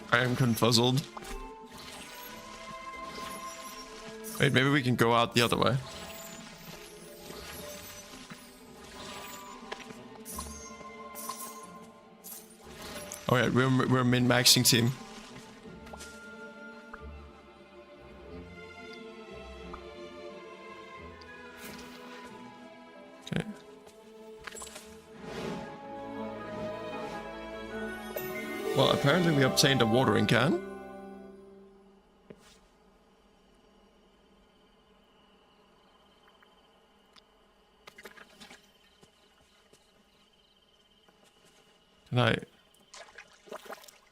I am confuzzled. Wait, maybe we can go out the other way. Oh yeah, we're min-maxing team. Okay. Well, apparently we obtained a watering can. Can I...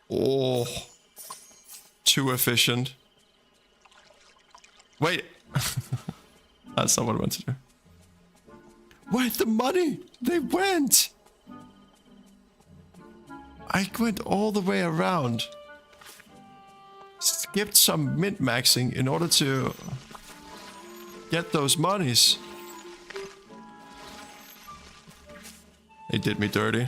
Oh, too efficient. Wait, that's not what I meant to do. Wait, the money! They went! I went all the way around. Skipped some min-maxing in order to get those monies. They did me dirty.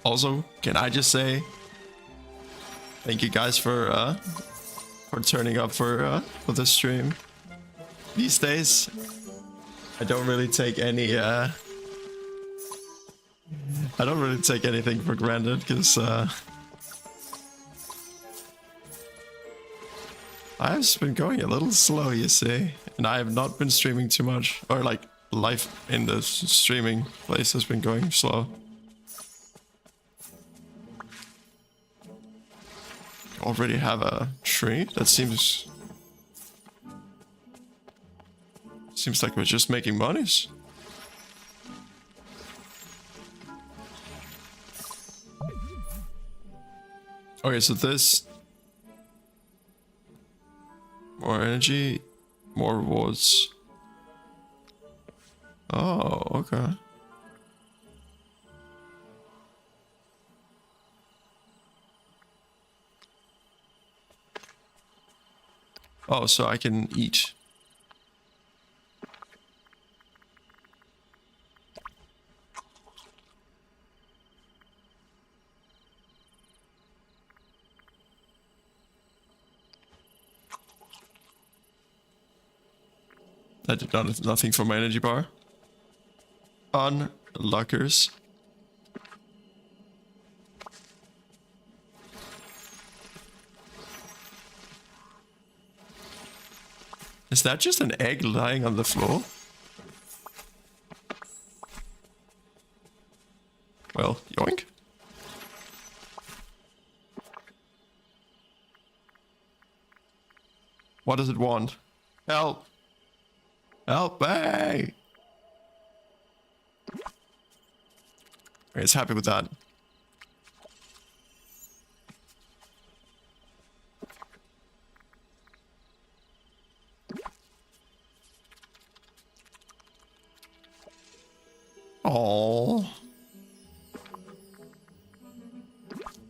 Also, can I just say thank you guys for turning up for this stream. These days, I don't really take any I don't really take anything for granted because I've just been going a little slow, you see, and I have not been streaming too much, or like life in the streaming place has been going slow. Already have a tree? That seems like we're just making monies. Okay, so this... More energy, more rewards. Oh, okay. Oh, so I can eat. I did nothing for my energy bar. Unlockers. Is that just an egg lying on the floor? Well, yoink. What does it want? Help! Help me! It's happy with that. Oh.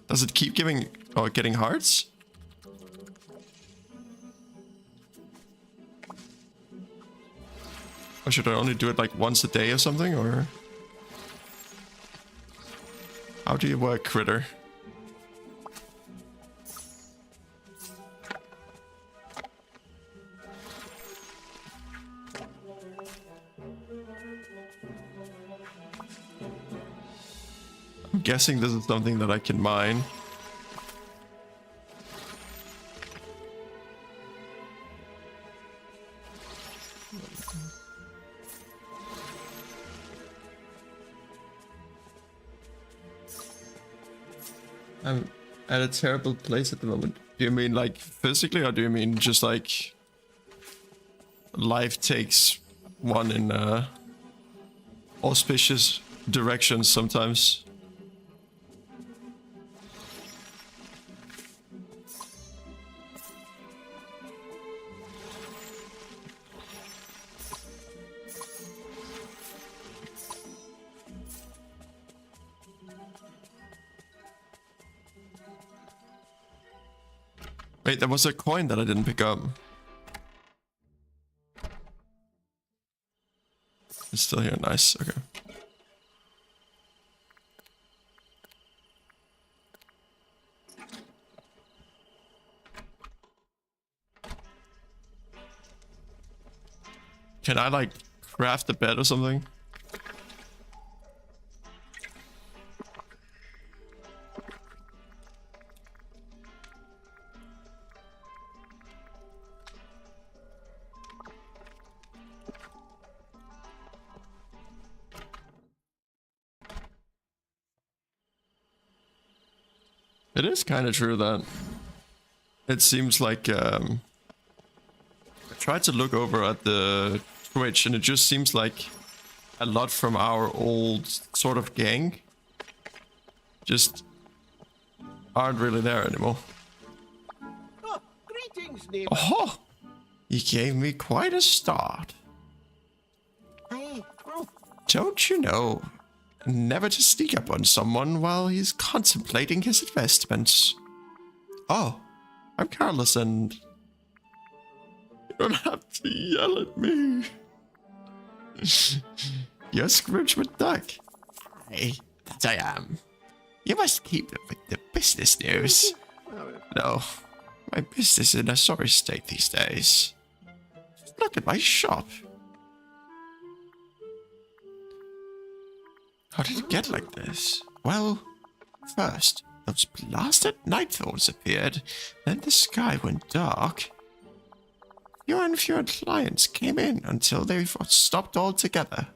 Does it keep giving or getting hearts? Or should I only do it like once a day or something, or how do you work, critter? I'm guessing this is something that I can mine. I'm at a terrible place at the moment. Do you mean like physically, or do you mean just like life takes one in auspicious directions sometimes? Wait, there was a coin that I didn't pick up. It's still here, nice, okay. Can I like craft a bed or something? It is kind of true that it seems like I tried to look over at the Twitch and it just seems like a lot from our old sort of gang just aren't really there anymore. Oh, greetings, neighbor. Oh, you gave me quite a start. Hey, oh, Don't you know? Never to sneak up on someone while he's contemplating his investments. Oh, I'm careless and... You don't have to yell at me. You're Scrooge McDuck. Hey, that I am. You must keep it with the business news. No, my business is in a sorry state these days. Just look at my shop. How did it get like this? Well, first, those blasted night thorns appeared, then the sky went dark. Fewer and fewer clients came in until they stopped altogether.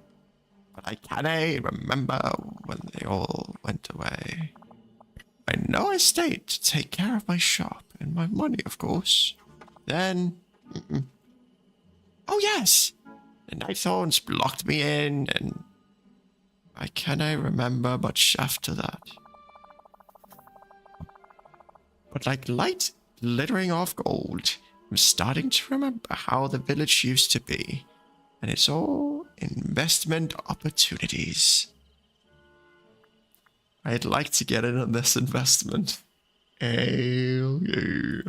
But I can't remember when they all went away. I know I stayed to take care of my shop and my money, of course. Then... Oh yes! The night thorns blocked me in and... I cannot remember much after that. But like light glittering off gold, I'm starting to remember how the village used to be. And it's all investment opportunities. I'd like to get in on this investment. Hell yeah.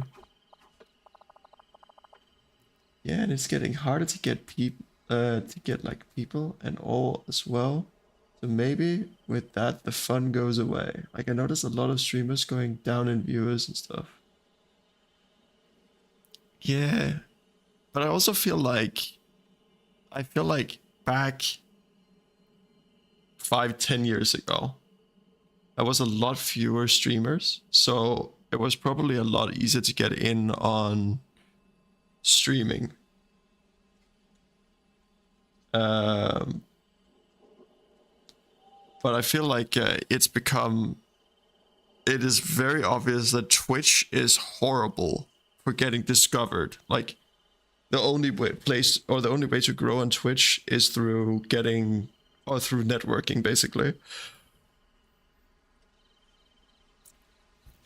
Yeah, and it's getting harder to get people, people and all as well. So maybe with that, the fun goes away. Like I noticed a lot of streamers going down in viewers and stuff. Yeah. But I also feel like back 5-10 years ago, there was a lot fewer streamers. So it was probably a lot easier to get in on streaming Um, but I feel like it is very obvious that Twitch is horrible for getting discovered. Like, the only way to grow on Twitch is through through networking, basically.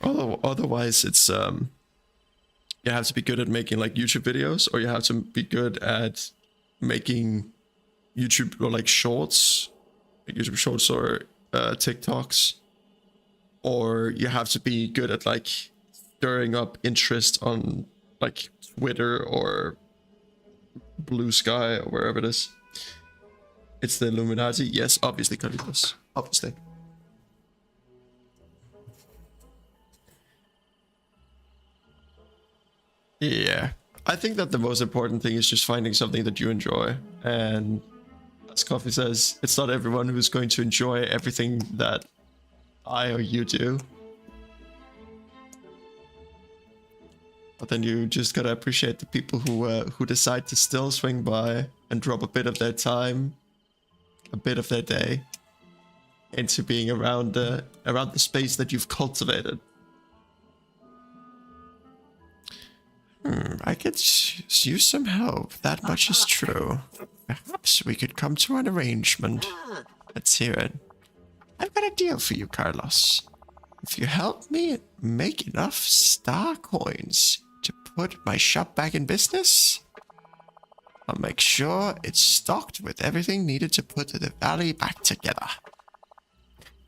Although otherwise, it's you have to be good at making like YouTube videos, or you have to be good at making YouTube or like shorts, like YouTube shorts or TikToks, or you have to be good at like stirring up interest on like Twitter or Blue Sky or wherever it is. It's the Illuminati. Yes, obviously, Carlitos. Obviously. Yeah. I think that the most important thing is just finding something that you enjoy. And as Coffee says, it's not everyone who's going to enjoy everything that I or you do. But then you just gotta appreciate the people who decide to still swing by and drop a bit of their time, a bit of their day, into being around the space that you've cultivated. I could use some help. That much is true. Perhaps we could come to an arrangement. Let's hear it. I've got a deal for you, Carlos. If you help me make enough star coins to put my shop back in business, I'll make sure it's stocked with everything needed to put the valley back together.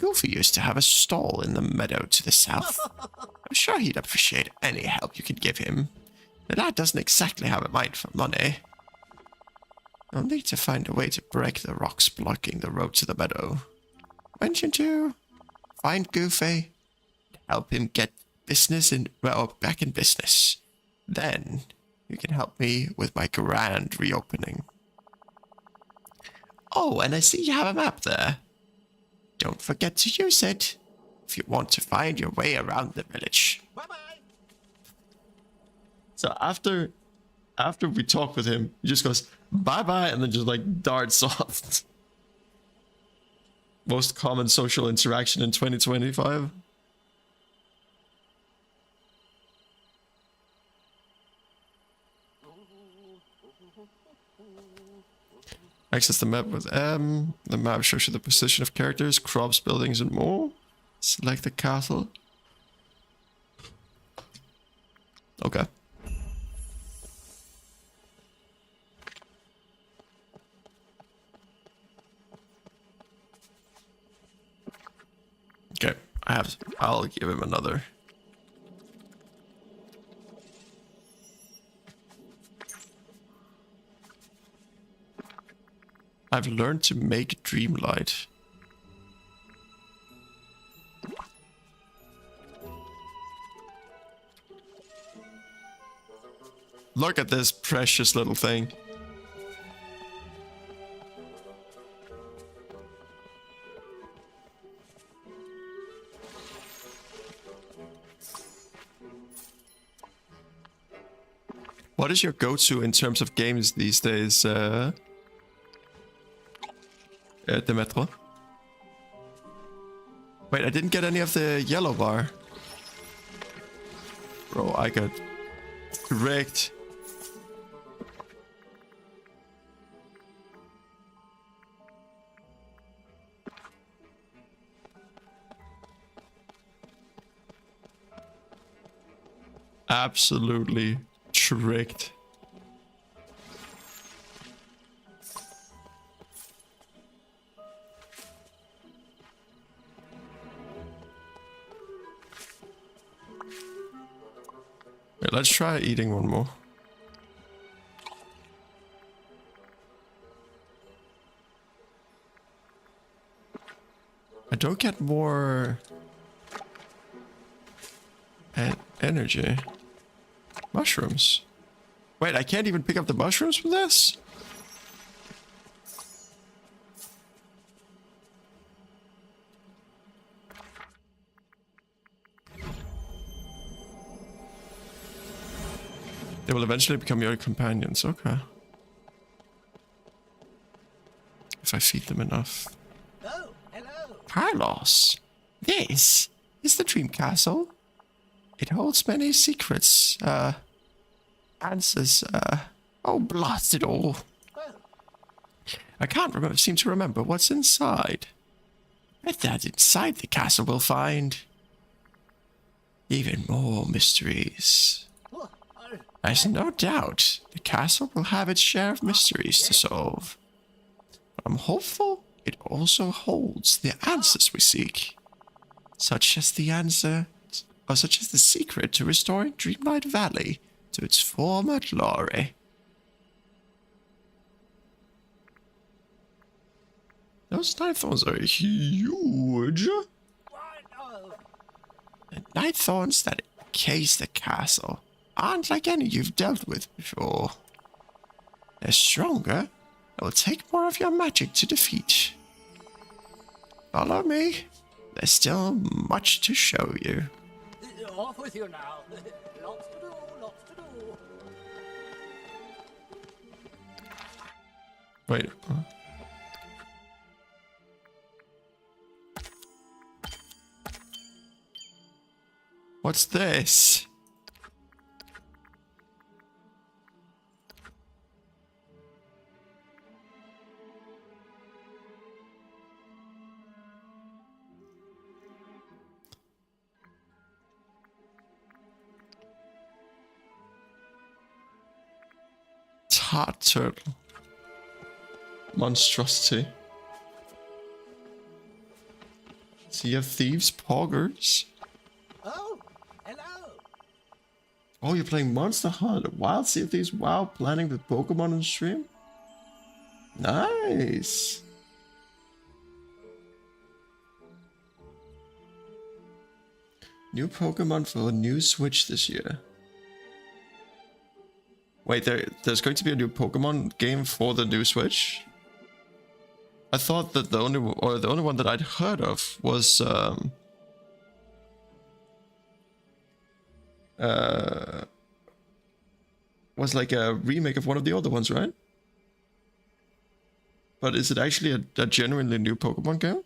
Goofy used to have a stall in the meadow to the south. I'm sure he'd appreciate any help you could give him. The lad doesn't exactly have a mind for money. I'll need to find a way to break the rocks blocking the road to the meadow. Mention to find Goofy, help him get back in business. Then you can help me with my grand reopening. Oh, and I see you have a map there. Don't forget to use it if you want to find your way around the village. Bye-bye. So after we talk with him, he just goes bye-bye and then just like darts off. Most common social interaction in 2025. Access the map with M. The map shows you the position of characters, crops, buildings, and more. Select the castle. Okay. Okay, I'll give him another. I've learned to make Dreamlight. Look at this precious little thing. What is your go-to in terms of games these days, Demetro? Wait, I didn't get any of the yellow bar. Bro, I got wrecked. Absolutely tricked. Wait, let's try eating one more. I don't get more energy. Mushrooms. Wait, I can't even pick up the mushrooms from this? They will eventually become your companions. Okay. if I feed them enough. Oh, hello. Carlos, this is the Dream Castle. It holds many secrets, answers, oh, blast it all. Well, I can't seem to remember what's inside. Bet that inside the castle we'll find even more mysteries. well, There's no doubt the castle will have its share of mysteries to solve. But I'm hopeful it also holds the answers we seek, such as the secret to restoring Dreamlight Valley to its former glory. Those night thorns are huge. The night thorns that encase the castle aren't like any you've dealt with before. They're stronger and will take more of your magic to defeat. Follow me. There's still much to show you. off with you now. Lots to do, lots to do. Wait. What's this? Tart turtle. Monstrosity. Sea of Thieves Poggers. Oh, hello. Oh, you're playing Monster Hunter Wild Sea of Thieves while planning with Pokemon on stream? Nice. New Pokemon for a new Switch this year. Wait, there's going to be a new Pokemon game for the new Switch? I thought that the only one that I'd heard of was like a remake of one of the other ones, right? But is it actually a genuinely new Pokemon game?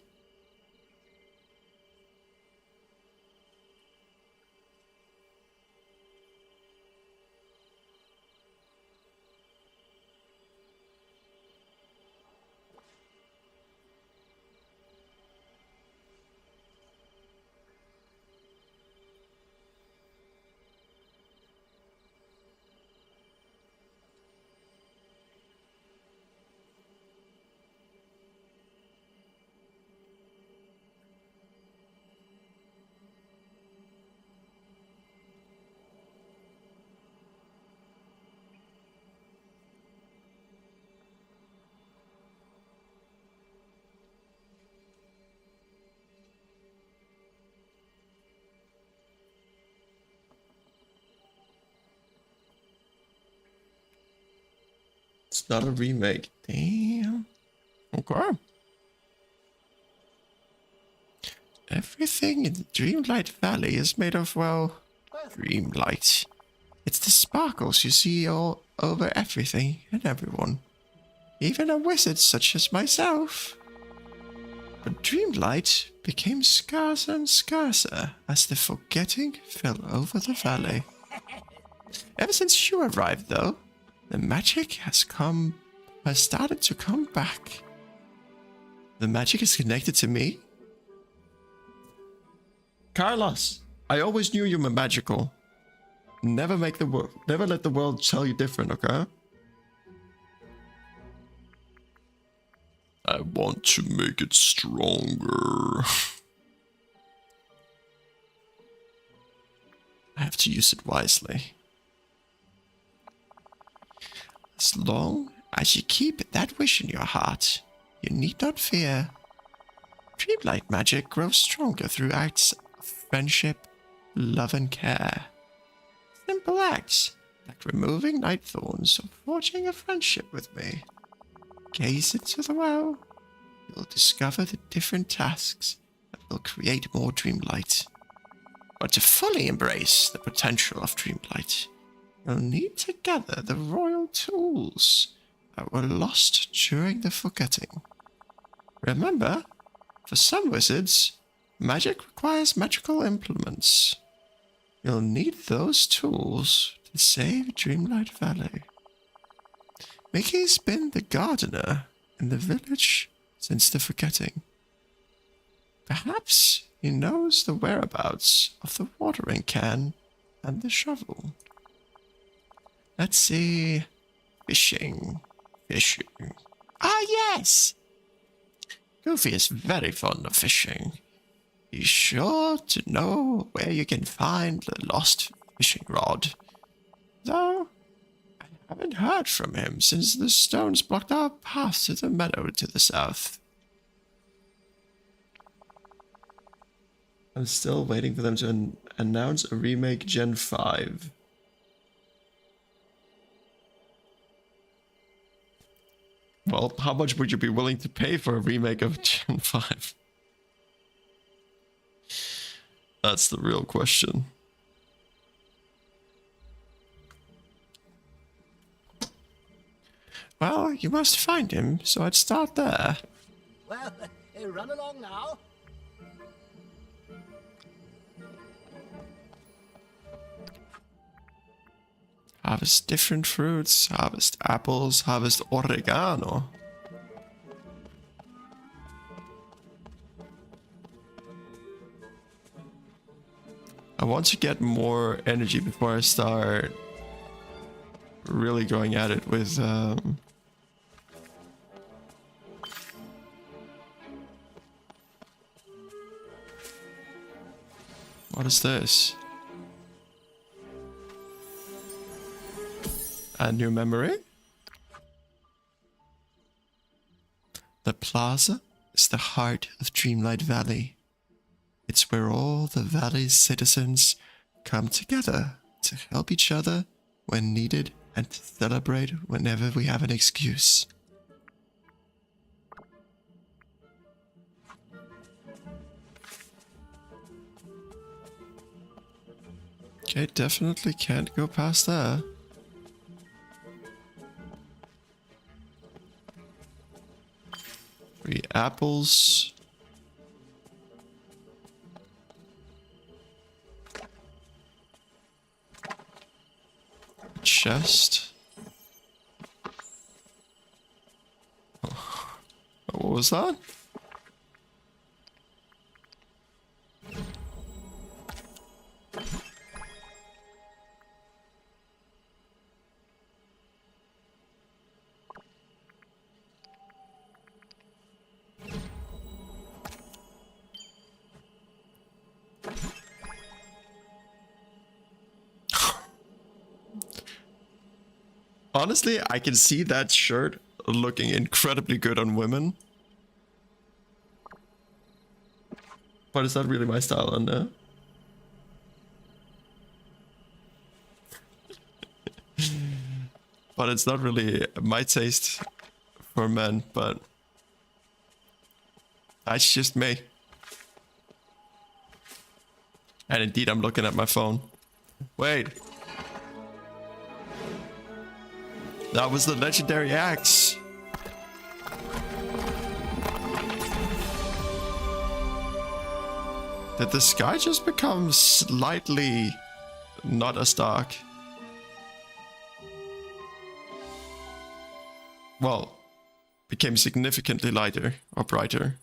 It's not a remake. Damn. Okay. Everything in Dreamlight Valley is made of, well, dreamlight. It's the sparkles you see all over everything and everyone. Even a wizard such as myself. But dreamlight became scarcer and scarcer as the forgetting fell over the valley. Ever since you arrived, though, the magic has started to come back. The magic is connected to me? Carlos, I always knew you were magical. Never let the world tell you different, okay? I want to make it stronger. I have to use it wisely. As long as you keep that wish in your heart, you need not fear. Dreamlight magic grows stronger through acts of friendship, love, and care. Simple acts like removing night thorns or forging a friendship with me. Gaze into the well, you'll discover the different tasks that will create more dreamlight. But to fully embrace the potential of dreamlight, you'll need to gather the royal tools that were lost during the forgetting. Remember, for some wizards, magic requires magical implements. You'll need those tools to save Dreamlight Valley. Mickey's been the gardener in the village since the forgetting. Perhaps he knows the whereabouts of the watering can and the shovel. Let's see. Fishing. Ah, yes! Goofy is very fond of fishing. He's sure to know where you can find the lost fishing rod. Though, I haven't heard from him since the stones blocked our path to the meadow to the south. I'm still waiting for them to announce a remake Gen 5. Well, how much would you be willing to pay for a remake of Gen 5? That's the real question. Well, you must find him, so I'd start there. Well, run along now. Harvest different fruits, harvest apples, harvest oregano. I want to get more energy before I start really going at it with what is this? A new memory? The plaza is the heart of Dreamlight Valley. It's where all the valley's citizens come together to help each other when needed and to celebrate whenever we have an excuse. Okay, definitely can't go past there. Three apples. Chest. Oh, what was that? Honestly, I can see that shirt looking incredibly good on women. But it's not really my style, and but it's not really my taste for men, but that's just me. And indeed, I'm looking at my phone. Wait. That was the legendary axe. Did the sky just become slightly not as dark? Well, became significantly lighter or brighter.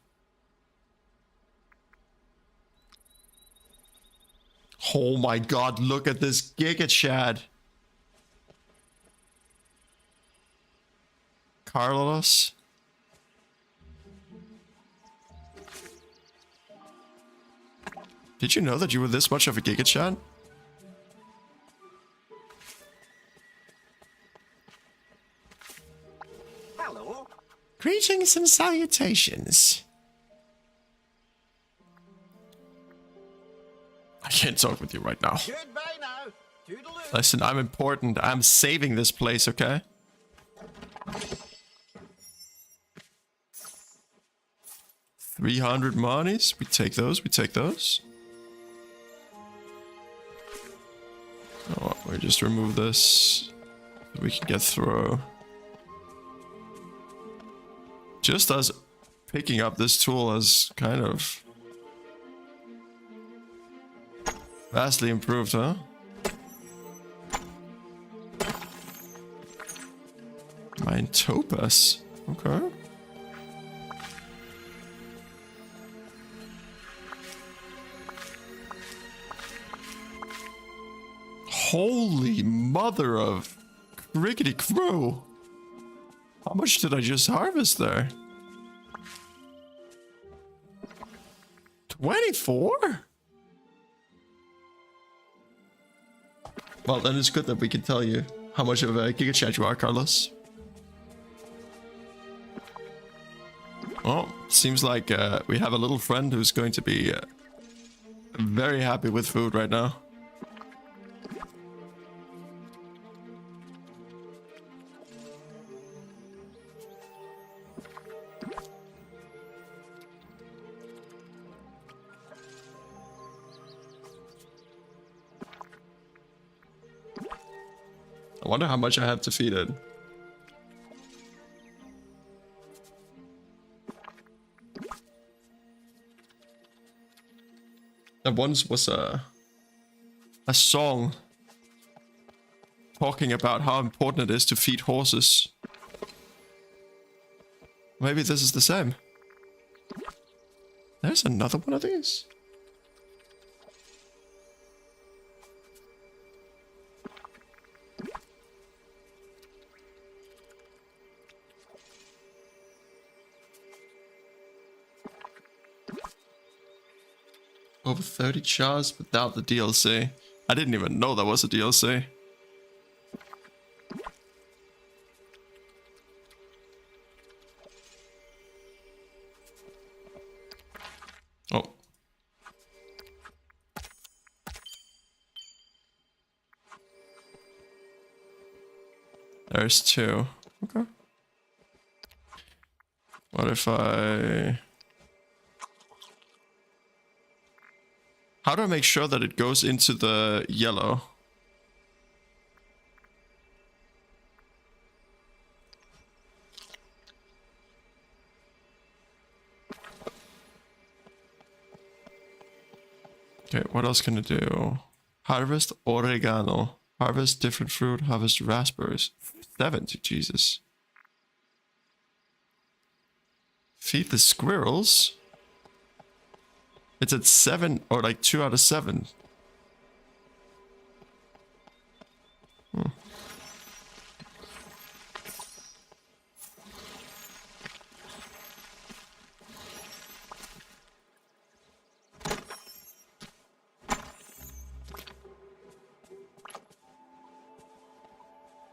Oh my god, look at this Giga Chad. Carlos. Did you know that you were this much of a Giga Chad? Hello. Greetings and salutations. I can't talk with you right now. Goodbye now. Toodaloo. Listen, I'm important. I'm saving this place, okay? $300 monies. We take those. We take those. Oh, we just remove this. We can get through. Just us picking up this tool has kind of vastly improved, huh? Mine topaz. Okay. Holy mother of crickety crow. How much did I just harvest there? 24? Well, then it's good that we can tell you how much of a Giga Chat you are, Carlos. Well, seems like we have a little friend who's going to be very happy with food right now. I wonder how much I have to feed it. There once was a song talking about how important it is to feed horses. Maybe this is the same. There's another one of these. Over 30 jars without the DLC. I didn't even know there was a DLC. Oh. There's 2. Okay. What if I... How do I make sure that it goes into the yellow? Okay, what else can I do? Harvest oregano. Harvest different fruit. Harvest raspberries. 70, Jesus. Feed the squirrels. It's at 7 or like 2 out of 7.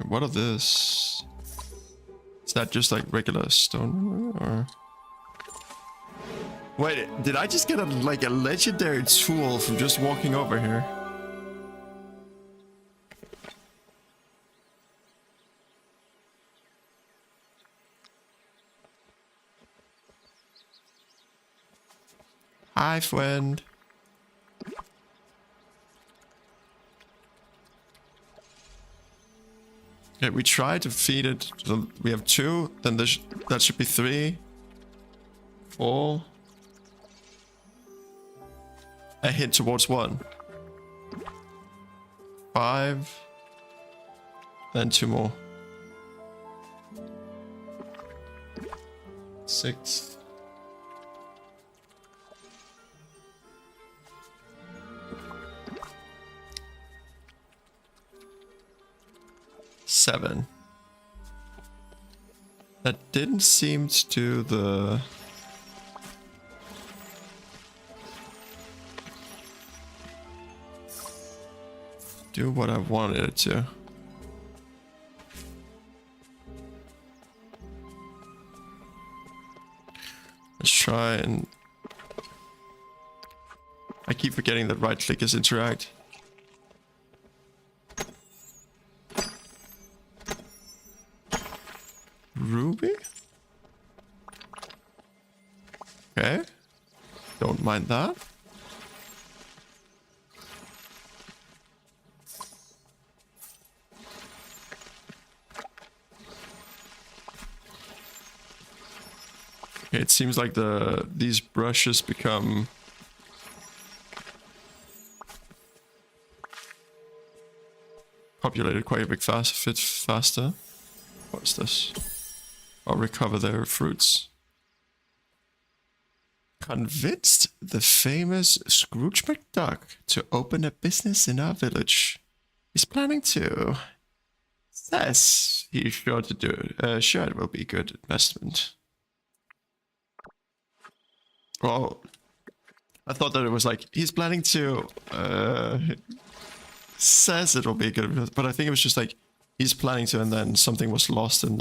What are this? Is that just like regular stone or? Wait, did I just get a legendary tool from just walking over here? Hi, friend. Okay, we try to feed it. So we have 2, then that should be 3, 4. A hint towards 1. 5. Then 2 more. 6. 7. That didn't seem to do the... do what I wanted it to. Let's try and... I keep forgetting that right click is interact. Ruby? Okay. Don't mind that. It seems like these brushes become populated quite a bit faster. What is this? I'll recover their fruits. Convinced the famous Scrooge McDuck to open a business in our village. He's planning to. Says he's sure to do it. Sure, it will be a good investment. Well, I thought that it was like he's planning to. Says it will be a good investment, but I think it was just like he's planning to, and then something was lost in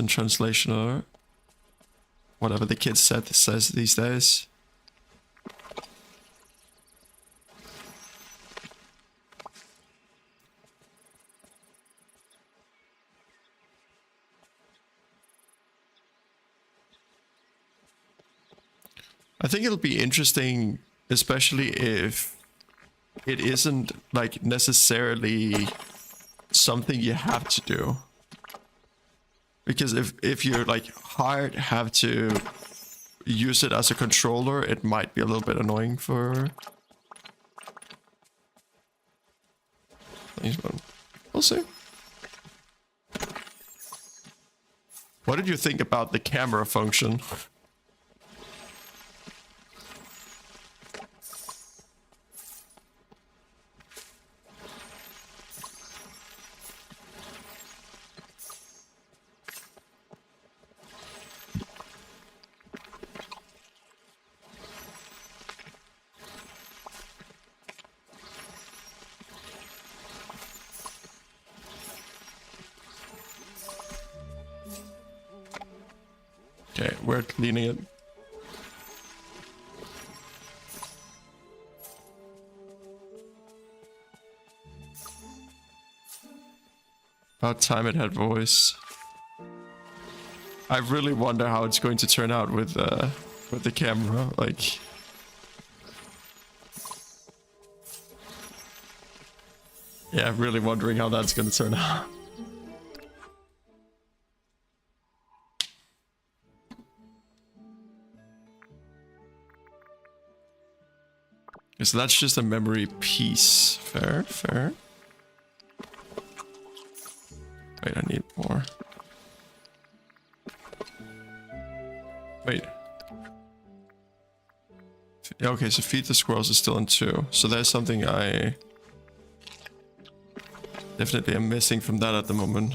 translation or whatever the kid says these days. I think it'll be interesting, especially if it isn't like necessarily something you have to do. Because if you're like hard have to use it as a controller, it might be a little bit annoying for. We'll see. What did you think about the camera function? Okay, we're cleaning it. About time it had voice. I really wonder how it's going to turn out with the camera. Like, yeah, I'm really wondering how that's going to turn out. So that's just a memory piece. Fair, fair. Wait, I need more. Wait. Okay, so feed the squirrels is still in 2. So there's something I definitely am missing from that at the moment.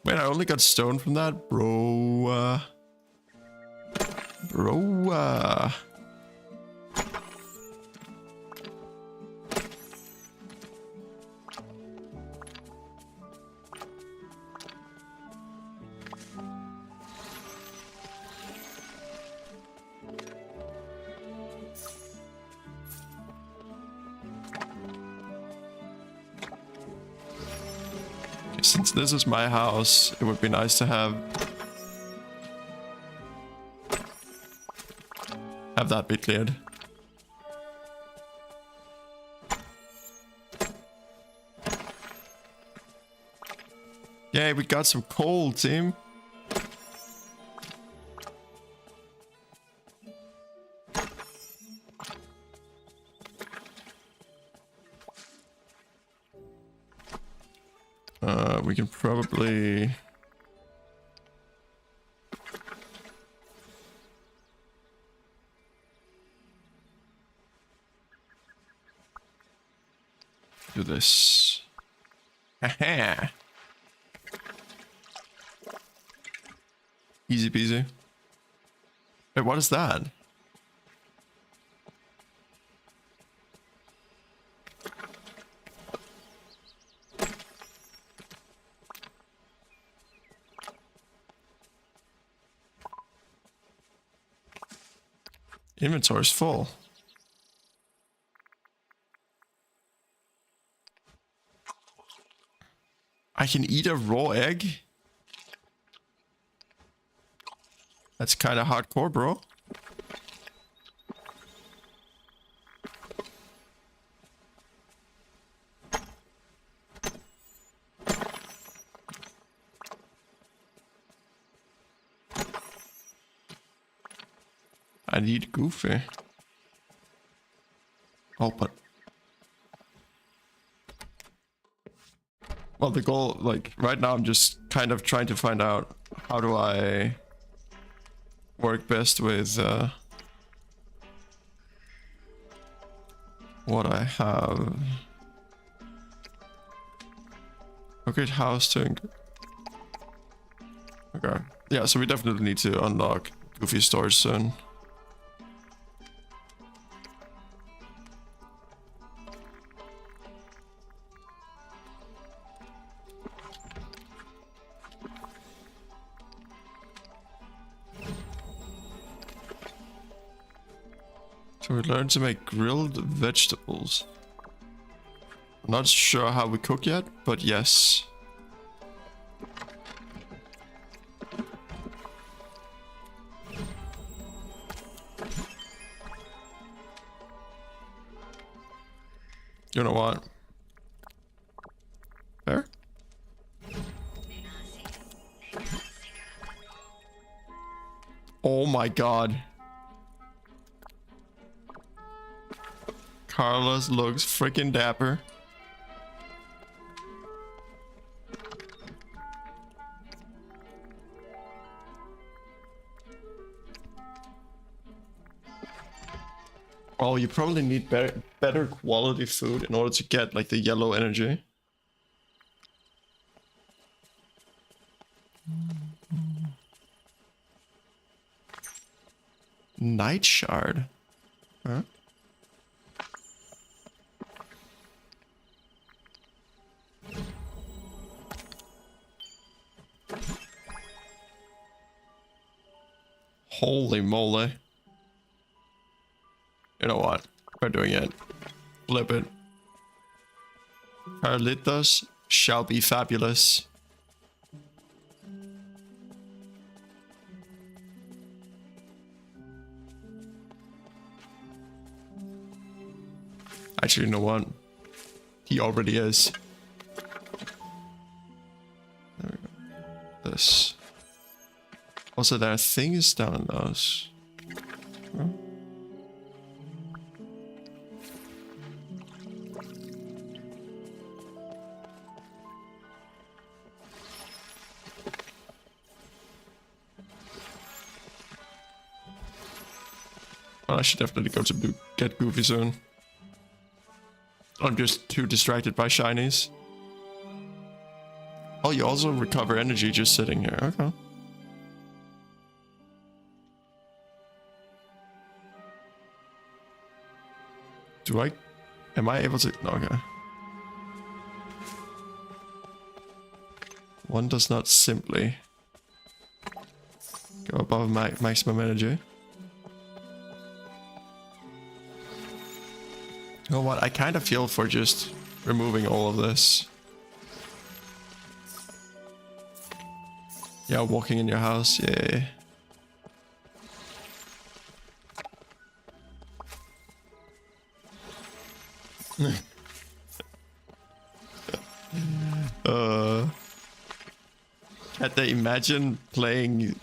Wait, I only got stone from that? Bro. Since this is my house, it would be nice to have that be cleared. Yay, we got some coal, team. We can probably do this. Haha. Easy peasy. Wait, what is that? Inventory's full. I can eat a raw egg? That's kind of hardcore, bro. I need Goofy. Oh, but... Well, the goal, like, right now I'm just kind of trying to find out how do I work best with what I have. Okay, house to... Okay. Yeah, so we definitely need to unlock Goofy storage soon. So we learned to make grilled vegetables. I'm not sure how we cook yet, but yes. You know what? There? Oh my god. Carlos looks freaking dapper. Oh, you probably need better quality food in order to get like the yellow energy. Night shard. Huh? Holy moly. You know what? We're doing it. Flip it. Carlitos shall be fabulous. Actually, you know what? He already is. There we go. This. Also, there are things down those. Huh? Well, I should definitely go to get Goofy soon. I'm just too distracted by shinies. Oh, you also recover energy just sitting here. Okay. Am I able to? Okay. One does not simply go above maximum energy. You know what? I kind of feel for just removing all of this. Yeah, walking in your house. Yeah. Can't they imagine playing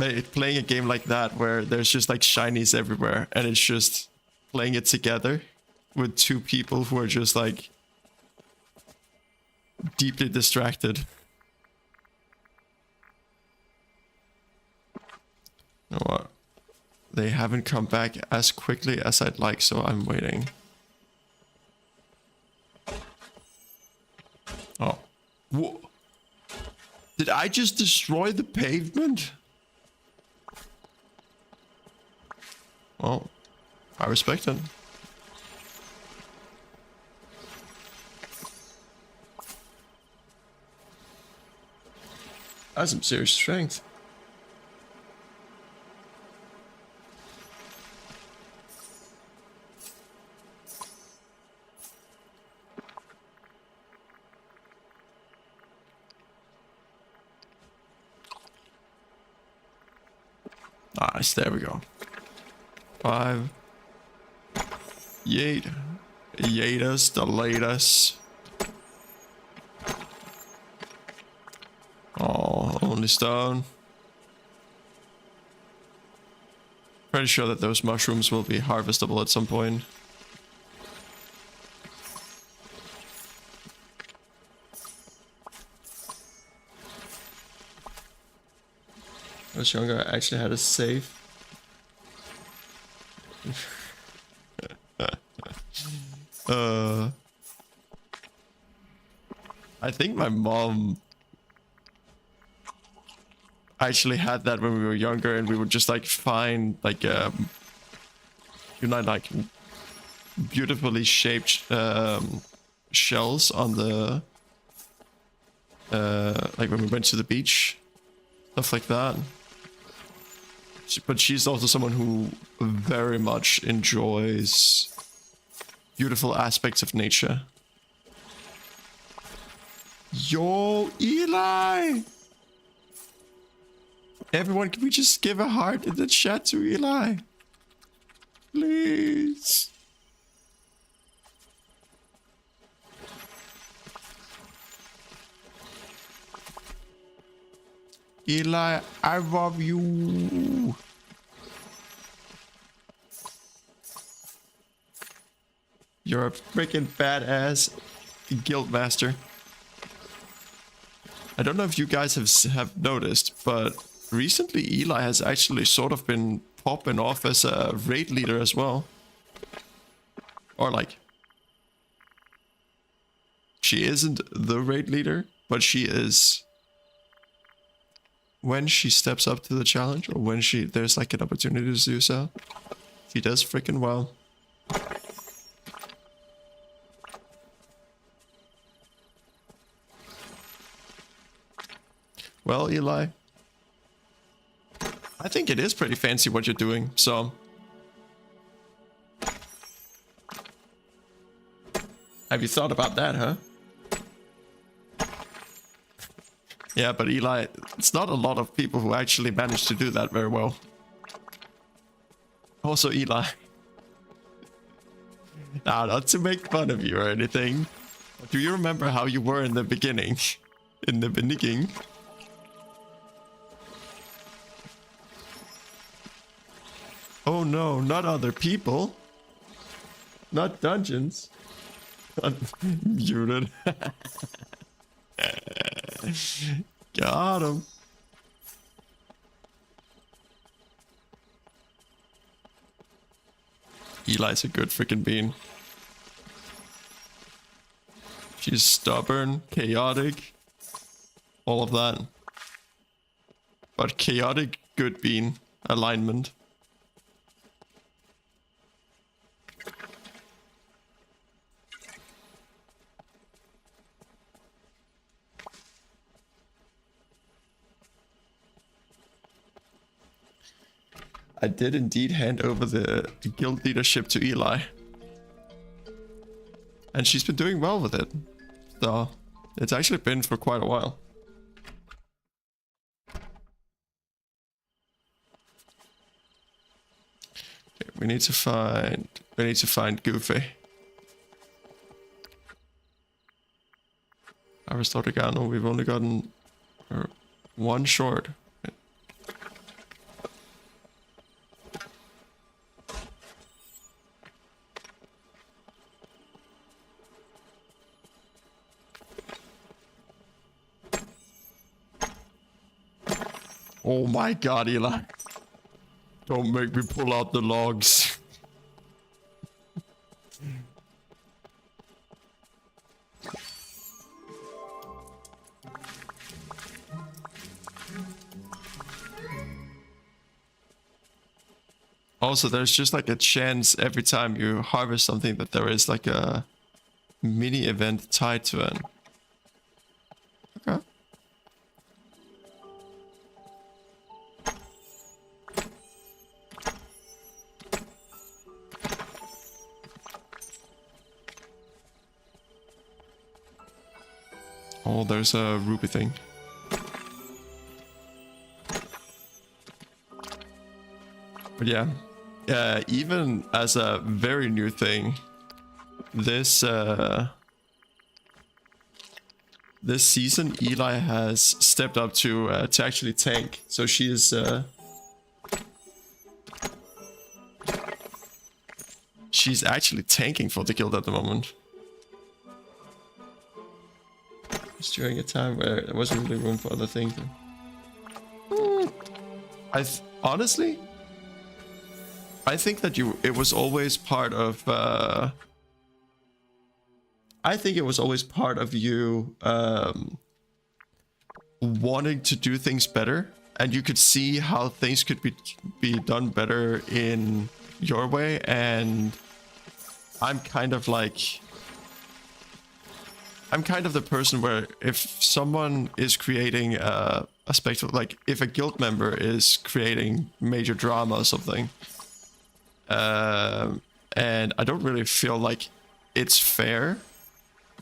a game like that where there's just like shinies everywhere and it's just playing it together with two people who are just like deeply distracted. You know what? They haven't come back as quickly as I'd like, so I'm waiting. Oh. Whoa. Did I just destroy the pavement? Well, I respect it. That's some serious strength. Nice, there we go. 5. Yeet. Yeet us, delete us. Oh, only stone. Pretty sure that those mushrooms will be harvestable at some point. When I was younger, I actually had a safe. I think my mom actually had that when we were younger, and we would just like find like like beautifully shaped shells on the like when we went to the beach, stuff like that. But she's also someone who very much enjoys beautiful aspects of nature. Yo, Eli! Everyone, can we just give a heart in the chat to Eli? Please. Eli, I love you. You're a freaking badass guild master. I don't know if you guys have noticed, but recently Eli has actually sort of been popping off as a raid leader as well. Or like, she isn't the raid leader, but she is when she steps up to the challenge, or when there's like an opportunity to do so. She does freaking well. Well, Eli, I think it is pretty fancy what you're doing, so... Have you thought about that, huh? Yeah, but Eli, it's not a lot of people who actually manage to do that very well. Also, Eli. Now, not to make fun of you or anything, but do you remember how you were in the beginning? In the beginning? Oh no, not other people. Not dungeons. Muted. Got him. Eli's a good freaking bean. She's stubborn, chaotic, all of that. But chaotic, good bean alignment. I did indeed hand over the guild leadership to Eli. And she's been doing well with it. So, it's actually been for quite a while. Okay, we need to find Goofy. Aristotogano, we've only gotten one short. Oh my god, Eli. Don't make me pull out the logs. Also, there's just like a chance every time you harvest something that there is like a mini event tied to it. Okay. Oh, there's a ruby thing. But yeah, even as a very new thing, this this season Eli has stepped up to actually tank. So she is She's actually tanking for the guild at the moment. It's during a time where there wasn't really room for other things. Honestly, I think that it was always part of I think it was always part of you wanting to do things better, and you could see how things could be done better in your way. And I'm kind of the person where if someone is creating a spectacle, like if a guild member is creating major drama or something, and I don't really feel like it's fair,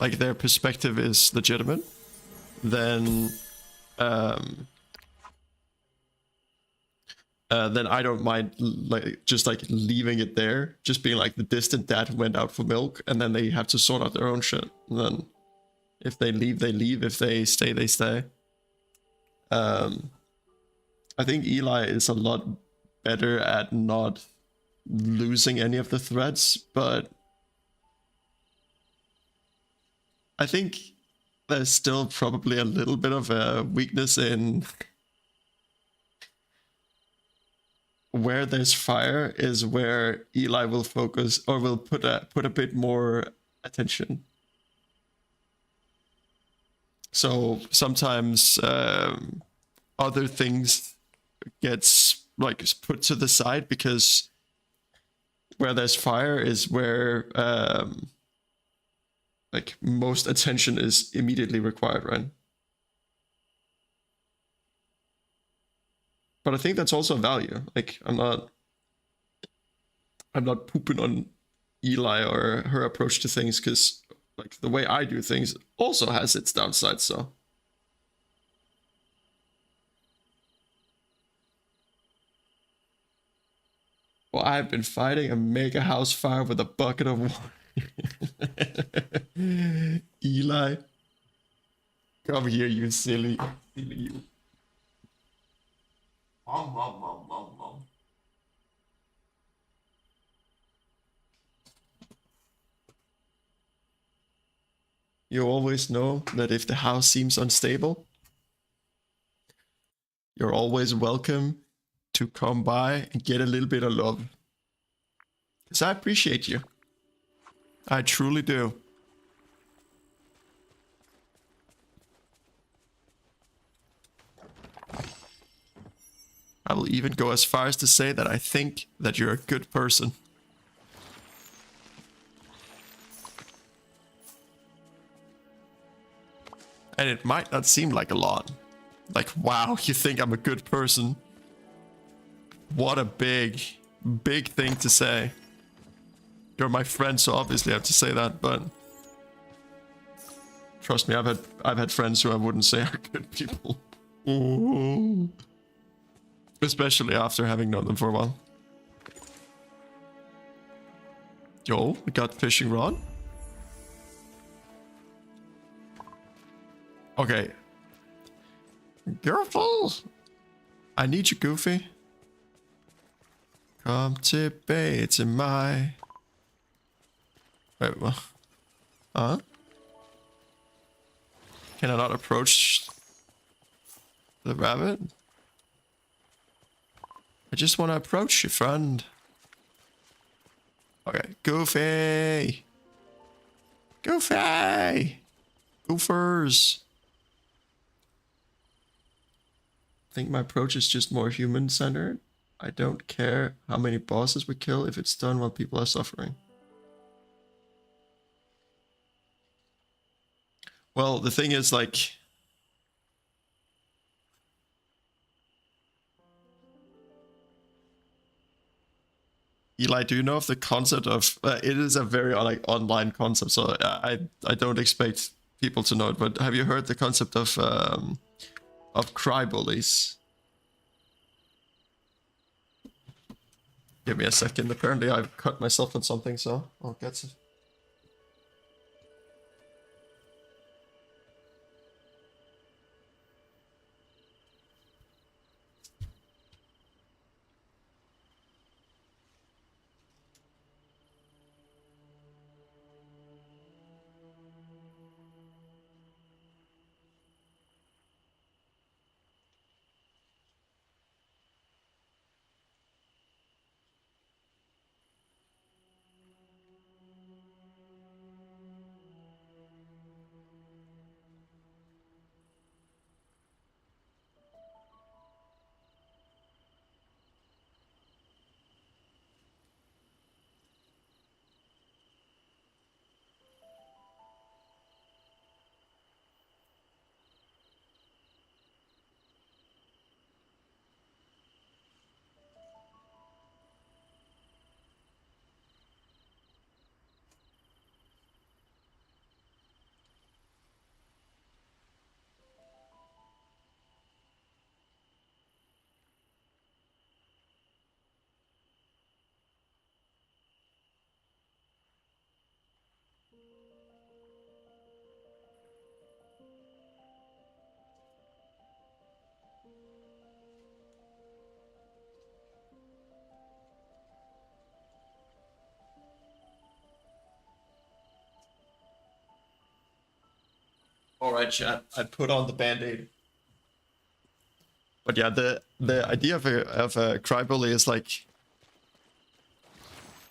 like their perspective is legitimate, then I don't mind just leaving it there, just being like the distant dad who went out for milk, and then they have to sort out their own shit. And then if they leave, they leave. If they stay, they stay. I think Eli is a lot better at not losing any of the threads, but I think there's still probably a little bit of a weakness in where there's fire is where Eli will focus or will put a bit more attention. So sometimes other things gets put to the side because where there's fire is where most attention is immediately required, right? But I think that's also a value. Like I'm not pooping on Eli or her approach to things, because the way I do things also has its downsides. So well, I've been fighting a mega house fire with a bucket of water. Eli, come here, you silly you. Mom. You always know that if the house seems unstable, you're always welcome to come by and get a little bit of love. Because I appreciate you. I truly do. I will even go as far as to say that I think that you're a good person. And it might not seem like a lot. Like, wow, you think I'm a good person? What a big thing to say. You're my friend, so obviously I have to say that, but trust me, I've had friends who I wouldn't say are good people. Ooh. Especially after having known them for a while. Yo, we got fishing rod. Okay. Careful! I need you, Goofy. Come tilbage til mig. Wait, what? Huh? Can I not approach the rabbit? I just want to approach you, friend. Okay, Goofy! Goofy! Goofers! I think my approach is just more human-centered. I don't care how many bosses we kill if it's done while people are suffering. Well, the thing is, like... Eli, do you know of the concept of... it is a very online concept, so I don't expect people to know it, but have you heard the concept of cry bullies? Give me a second. Apparently I've cut myself on something, so I'll get to... All right, chat. I put on the band-aid. But yeah, the idea of a cry bully is like,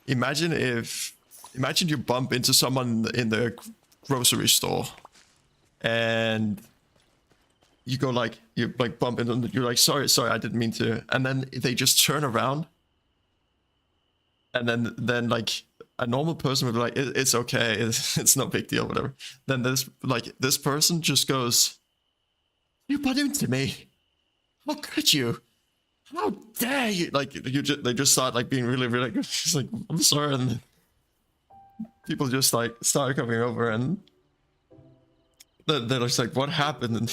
imagine you bump into someone in the grocery store, and you go like, you like bump into them, you're like, sorry, I didn't mean to, and then they just turn around, and then like a normal person would be like, it's okay, it's no big deal, whatever. Then this person just goes, you butt into me. How could you? How dare you? Like they just start like being really, really good. She's like, I'm sorry, and people just like start coming over, and they're just like, what happened? And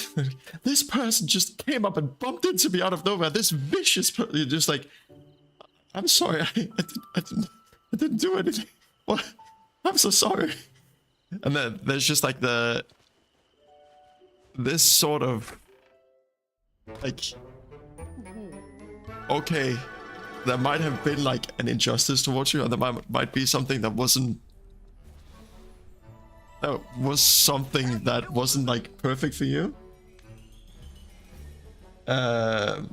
this person just came up and bumped into me out of nowhere. This vicious person. You're just like, I'm sorry, I didn't do anything. What? I'm so sorry. And then there's just like this sort of like, okay, there might have been like an injustice towards you, and there might be something that was something that wasn't like perfect for you. Well,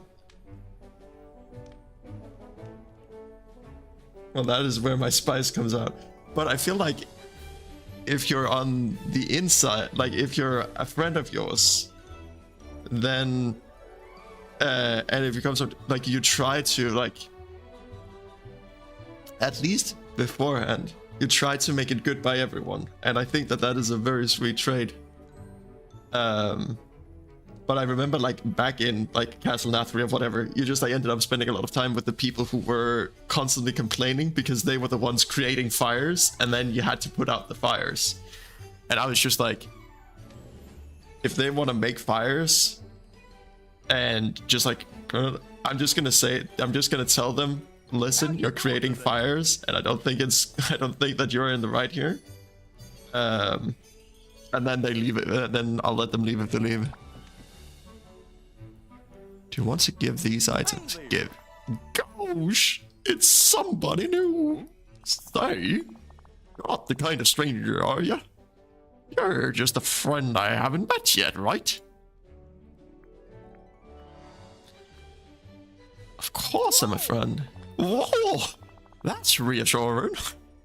that is where my spice comes out. But I feel like if you're on the inside, like if you're a friend of yours, then and if it comes up, like you try to like, at least beforehand, you try to make it good by everyone, and I think that is a very sweet trait. But I remember like back in like Castle Nathri or whatever, you just like ended up spending a lot of time with the people who were constantly complaining because they were the ones creating fires, and then you had to put out the fires. And I was just like, if they want to make fires, and just like, I'm just gonna tell them, listen, you're creating fires, and I don't think that you're in the right here. And then they leave it, then I'll let them leave if they leave. Do you want to give these items? Give. Gosh, it's somebody new. Say, you're not the kind of stranger, are you? You're just a friend I haven't met yet, right? Of course I'm a friend. Whoa, that's reassuring.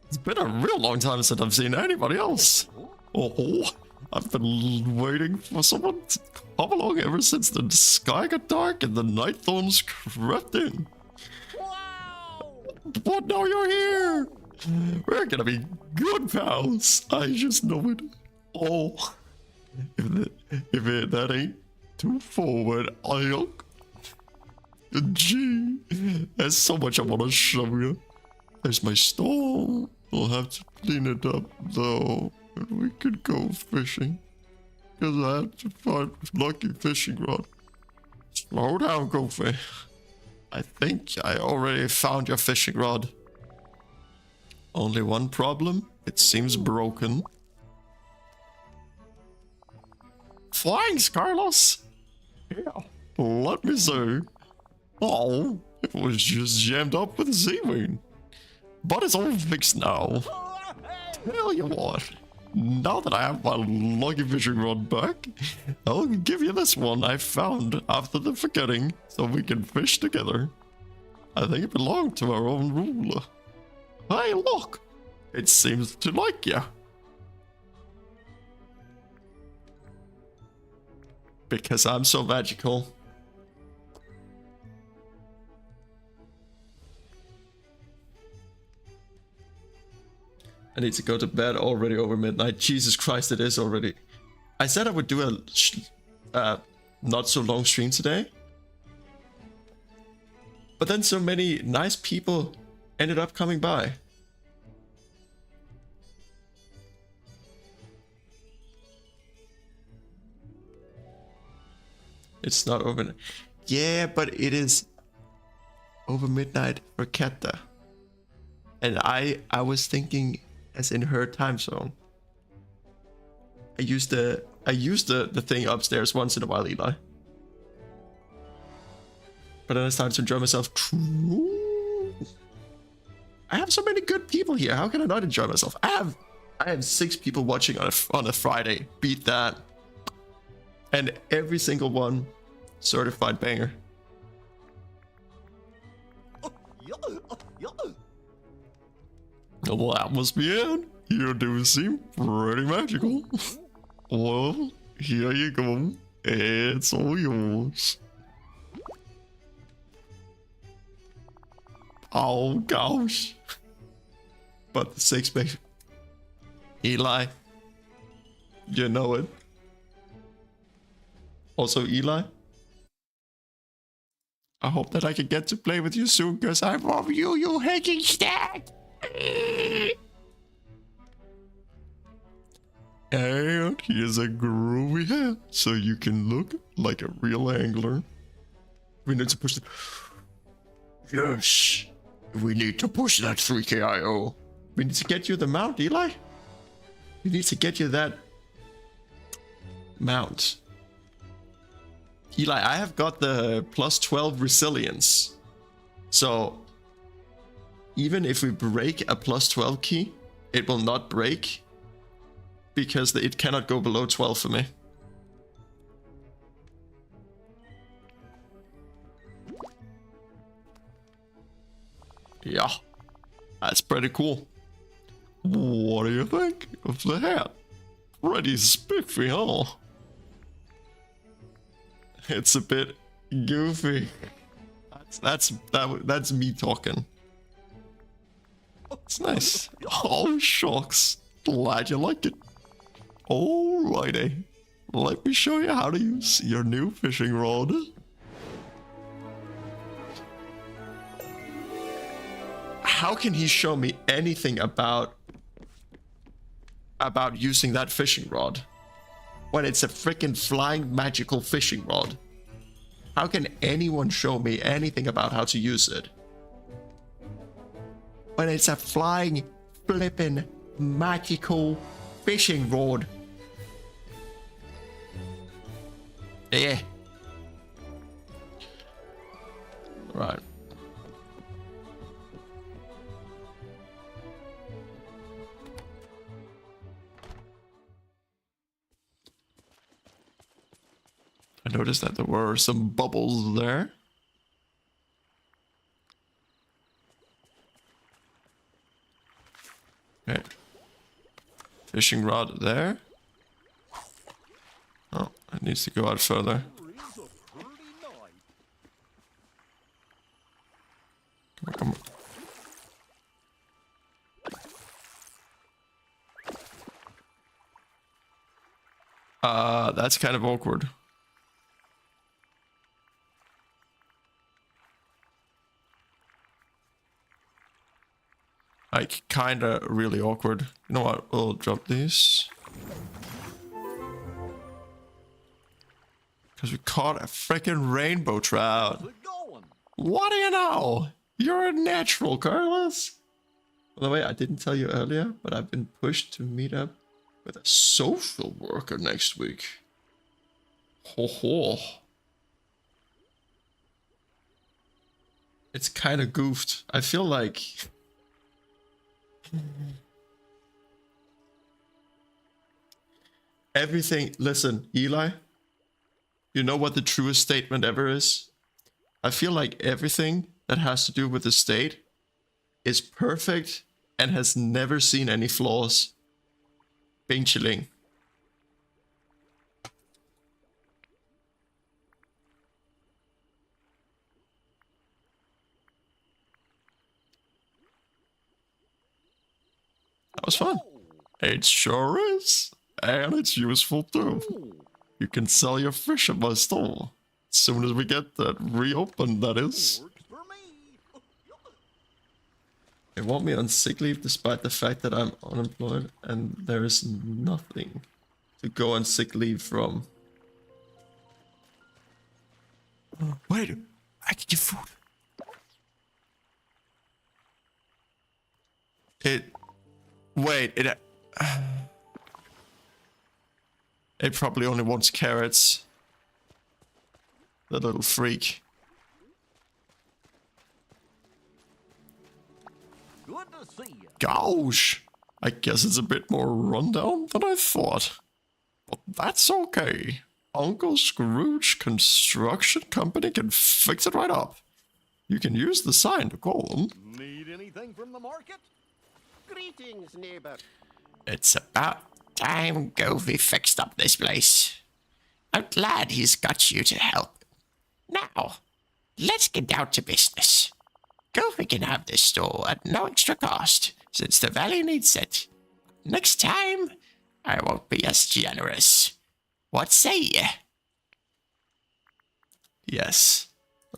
It's been a real long time since I've seen anybody else. Oh, I've been waiting for someone to come along ever since the sky got dark and the night thorns crept in. Wow! But now you're here. We're gonna be good pals. I just know it. Oh, if that ain't too forward, gee, there's so much I want to show you. There's my stall. I'll have to clean it up though, and we could go fishing. Because I have to find a lucky fishing rod. Slow down, Goofy. I think I already found your fishing rod. Only one problem. It seems broken. Thanks, Carlos. Yeah, let me see. Oh, it was just jammed up with seaweed. But it's all fixed now. Tell you what, now that I have my lucky fishing rod back, I'll give you this one I found after the forgetting, so we can fish together. I think it belonged to our own ruler. Hey, look! It seems to like you. Because I'm so magical. I need to go to bed already over midnight. Jesus Christ, it is already. I said I would do a not so long stream today. But then so many nice people ended up coming by. It's not over. Yeah, but it is over midnight for Ketta. And I was thinking as in her time zone. I use the thing upstairs once in a while, Eli. But then it's time to enjoy myself. True. I have so many good people here. How can I not enjoy myself? I have 6 people watching on a Friday. Beat that. And every single one certified banger. Well, that must be it. You do seem pretty magical. Well, here you go. It's all yours. Oh gosh. But the 6-pack. Eli. You know it. Also, Eli. I hope that I can get to play with you soon, because I love you, you hacking stat! And here's a groovy hat, so you can look like a real angler. We need to push it. Yes! We need to push that 3KIO. We need to get you the mount, Eli. We need to get you that mount. Eli, I have got the plus 12 resilience. So, even if we break a plus 12 key, it will not break. Because it cannot go below 12 for me. Yeah, that's pretty cool. What do you think of the hat? Pretty spiffy, huh? It's a bit goofy. That's me talking. It's nice. Oh shucks, glad you like it. Alrighty, let me show you how to use your new fishing rod. How can he show me anything about using that fishing rod when it's a freaking flying magical fishing rod? How can anyone show me anything about how to use it when it's a flying flippin' magical fishing rod? Yeah. Right. I noticed that there were some bubbles there. Okay. Fishing rod there. Oh, it needs to go out further. Come on, come on. That's kind of awkward. Like, kinda really awkward. You know what? We'll drop these. Because we caught a freaking rainbow trout. What do you know? You're a natural, Carlos. By the way, I didn't tell you earlier, but I've been pushed to meet up with a social worker next week. Ho ho. It's kind of goofed. I feel like... everything... Listen, Eli. You know what the truest statement ever is? I feel like everything that has to do with the state is perfect and has never seen any flaws. Bing chilling. That was fun. It sure is. And it's useful too. You can sell your fish at my store. As soon as we get that reopened, that is. They want me on sick leave despite the fact that I'm unemployed and there is nothing to go on sick leave from. Wait, I can get food. It probably only wants carrots. The little freak. Good to see you. Gosh, I guess it's a bit more rundown than I thought. But that's okay. Uncle Scrooge Construction Company can fix it right up. You can use the sign to call them. Need anything from the market? Greetings, neighbor. It's about time Goofy fixed up this place. I'm glad he's got you to help. Now, let's get down to business. Goofy can have this store at no extra cost, since the valley needs it. Next time, I won't be as generous. What say ye? Yes.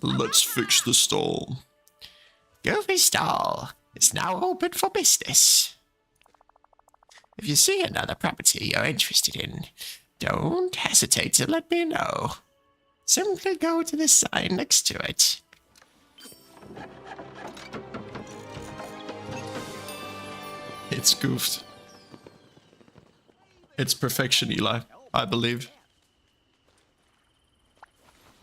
Let's fix the stall. Goofy's stall is now open for business. If you see another property you're interested in, don't hesitate to let me know. Simply go to the sign next to it. It's goofed. It's perfection, Eli. I believe.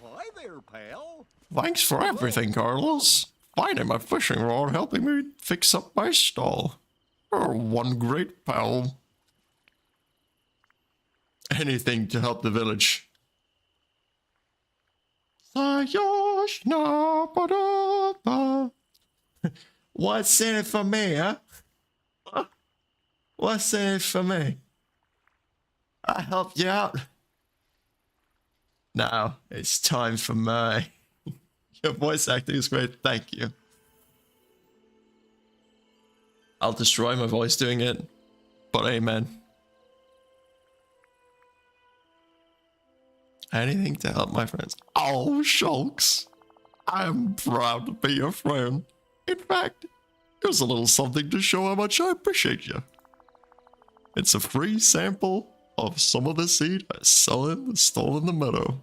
Hi there, pal. Thanks for everything, Carlos. Finding my fishing rod, helping me fix up my stall. You're one great pal. Anything to help the village. What's in it for me, huh? What's in it for me? I helped you out. Now it's time for me. Your voice acting is great, thank you. I'll destroy my voice doing it, but amen. Anything to help my friends. Oh, Shulks. I'm proud to be your friend. In fact, here's a little something to show how much I appreciate you. It's a free sample of some of the seed I sell in the stall in the meadow.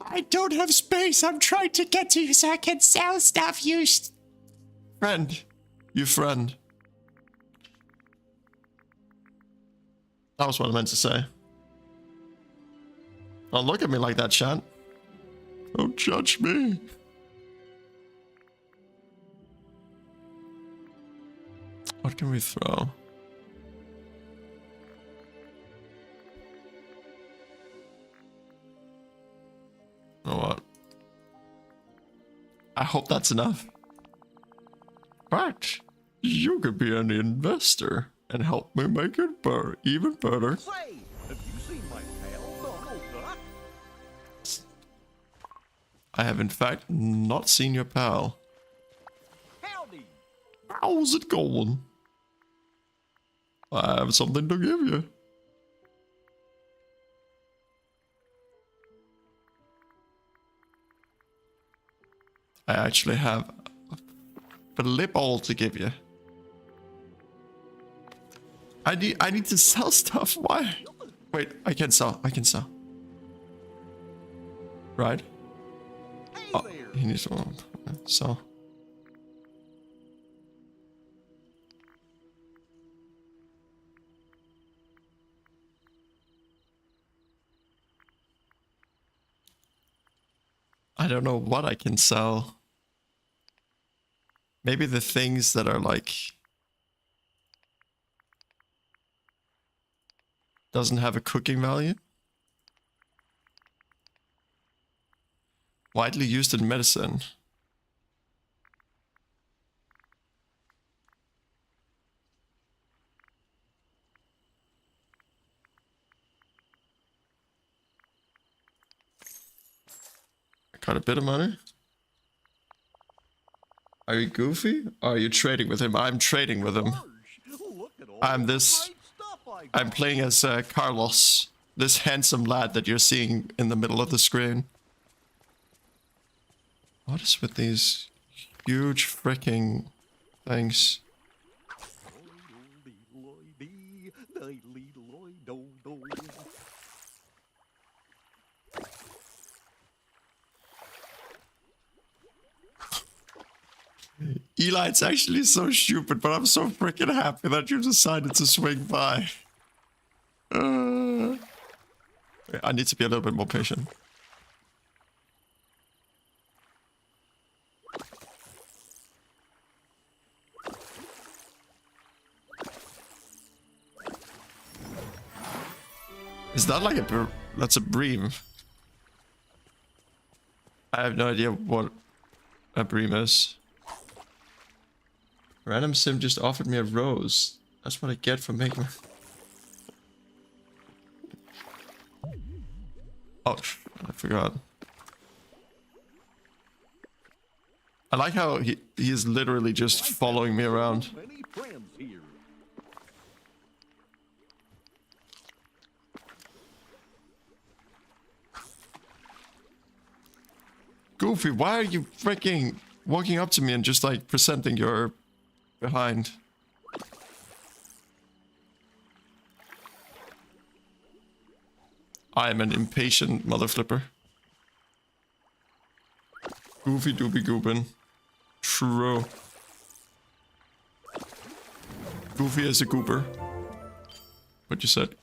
I don't have space. I'm trying to get to you so I can sell stuff used. Friend. You friend. That was what I meant to say. Don't look at me like that, Chan. Don't judge me. What can we throw? You know what? I hope that's enough. Right. You could be an investor and help me make it better, even better. Say, have you seen my pal, Donald Duck? I have in fact not seen your pal. Howdy. How's it going? I have something to give you. I actually have a lip all to give you. I need to sell stuff. Why? Wait, I can sell. Right? Hey Oh, there. he needs to sell. I don't know what I can sell. Maybe the things that are like... doesn't have a cooking value. Widely used in medicine. I got a bit of money. Are you goofy? Or are you trading with him? I'm trading with him. Look at all I'm the this- great stuff I got. I'm playing as Carlos, this handsome lad that you're seeing in the middle of the screen. What is with these huge freaking things? Eli, it's actually so stupid, but I'm so freaking happy that you decided to swing by. I need to be a little bit more patient. Is that like a... That's a bream. I have no idea what a bream is. Random sim just offered me a rose. That's what I get for making... Oh, I forgot. I like how he is literally just following me around. Many friends here. Goofy, why are you freaking walking up to me and just like presenting your behind? I am an impatient mother flipper. Goofy doobie goobin. True. Goofy is a goober. What you said?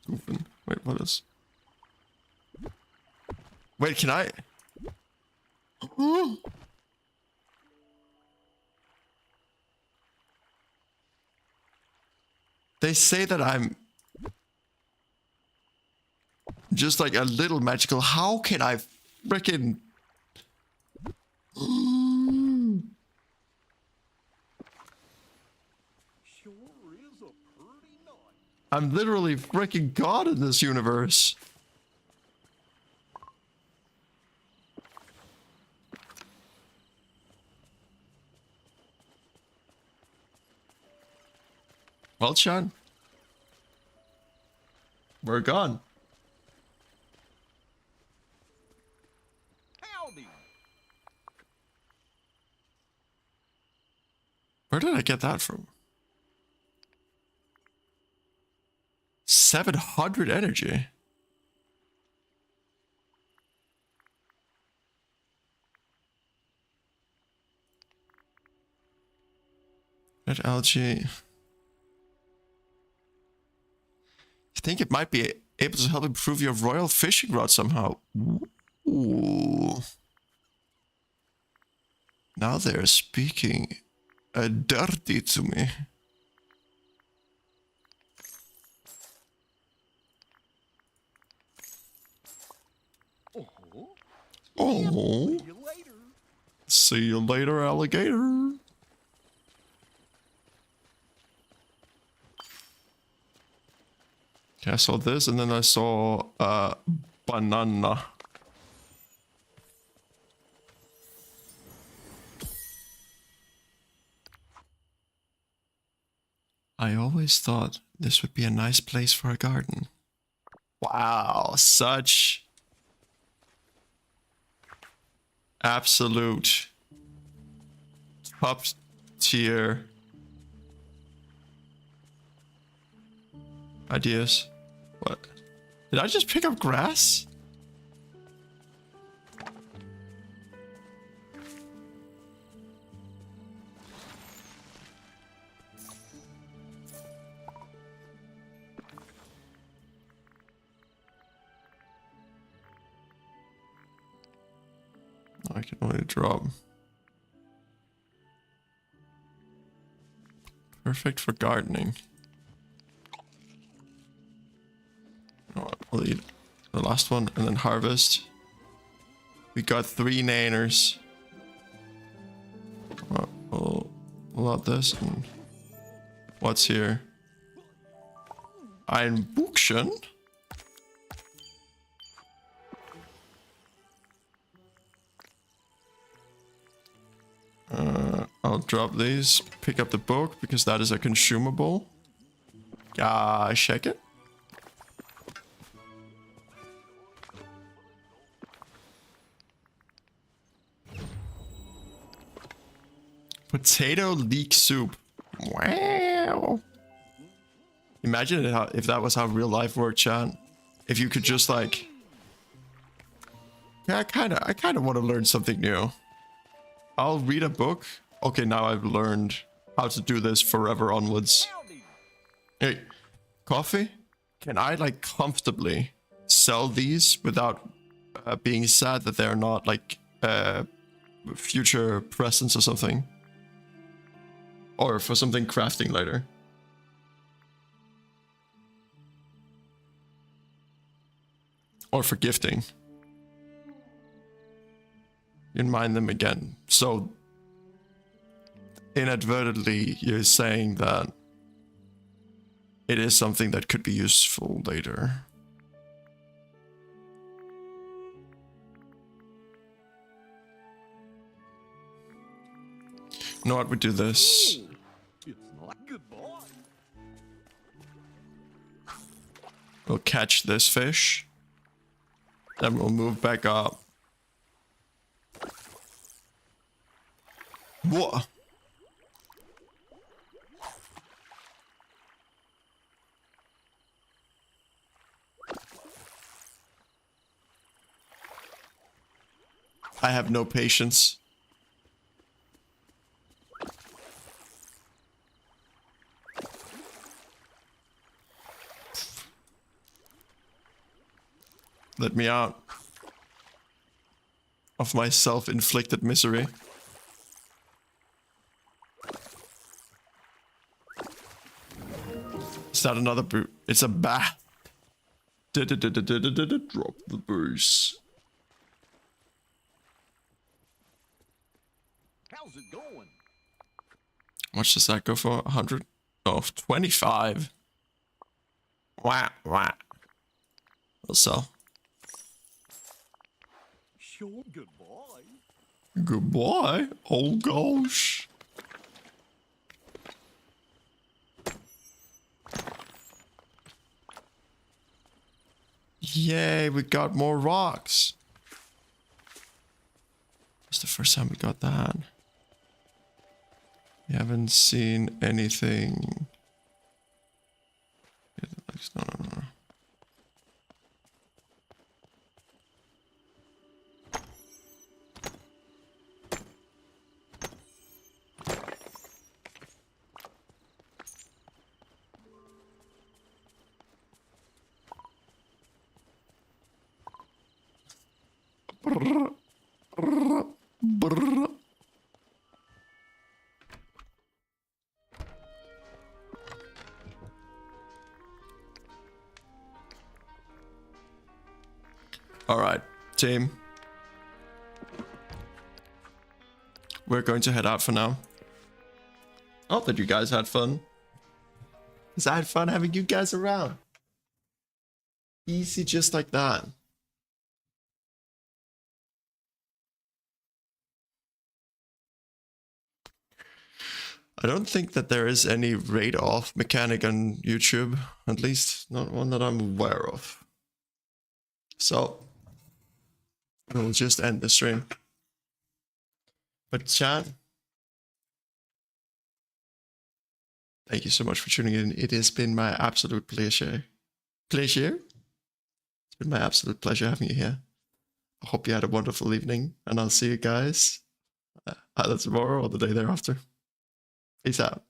Goofin. Wait, what is? Wait, can I? They say that I'm just like a little magical. How can I frickin' Sure is a pretty night. I'm literally freaking God in this universe. Well, Sean, we're gone. Howdy. Where did I get that from? 700 energy. Red algae. I think it might be able to help improve your royal fishing rod somehow. Ooh. Now they're speaking dirty to me. Oh. See you later. See you later, alligator. Okay, I saw this and then I saw banana. I always thought this would be a nice place for a garden. Wow, such absolute top tier ideas. What? Did I just pick up grass? I can only drop. Perfect for gardening. You know what, I'll eat the last one and then harvest. We got 3 naners. We'll load this and what's here? Ein Buchchen? I'll drop these, pick up the book because that is a consumable. Check it. Potato leek soup. Wow. Imagine if that was how real life worked, chat. If you could just like, yeah, I kind of want to learn something new. I'll read a book. Okay, now I've learned how to do this forever onwards. Howdy. Hey, coffee? Can I like comfortably sell these without being sad that they're not like future presents or something? Or for something crafting later? Or for gifting. You mine them again. So inadvertently you're saying that it is something that could be useful later. You know what, we do this. It's not good boy. We'll catch this fish. Then we'll move back up. What? I have no patience. Let me out of my self-inflicted misery. Is that another boot? It's a bat. Drop the boost. How's it going? How much does that go for? 100? Oh, 25. Wah, wah. We'll sell. Sure, good boy. Goodbye. Oh gosh. Yay, we got more rocks. It's the first time we got that. We haven't seen anything. No. Brr. All right, team. We're going to head out for now. I hope that you guys had fun. Because I had fun having you guys around. Easy just like that. I don't think that there is any raid off mechanic on YouTube. At least not one that I'm aware of. So we'll just end the stream. But chat, thank you so much for tuning in. It has been my absolute pleasure. Pleasure? It's been my absolute pleasure having you here. I hope you had a wonderful evening, and I'll see you guys either tomorrow or the day thereafter. Peace out.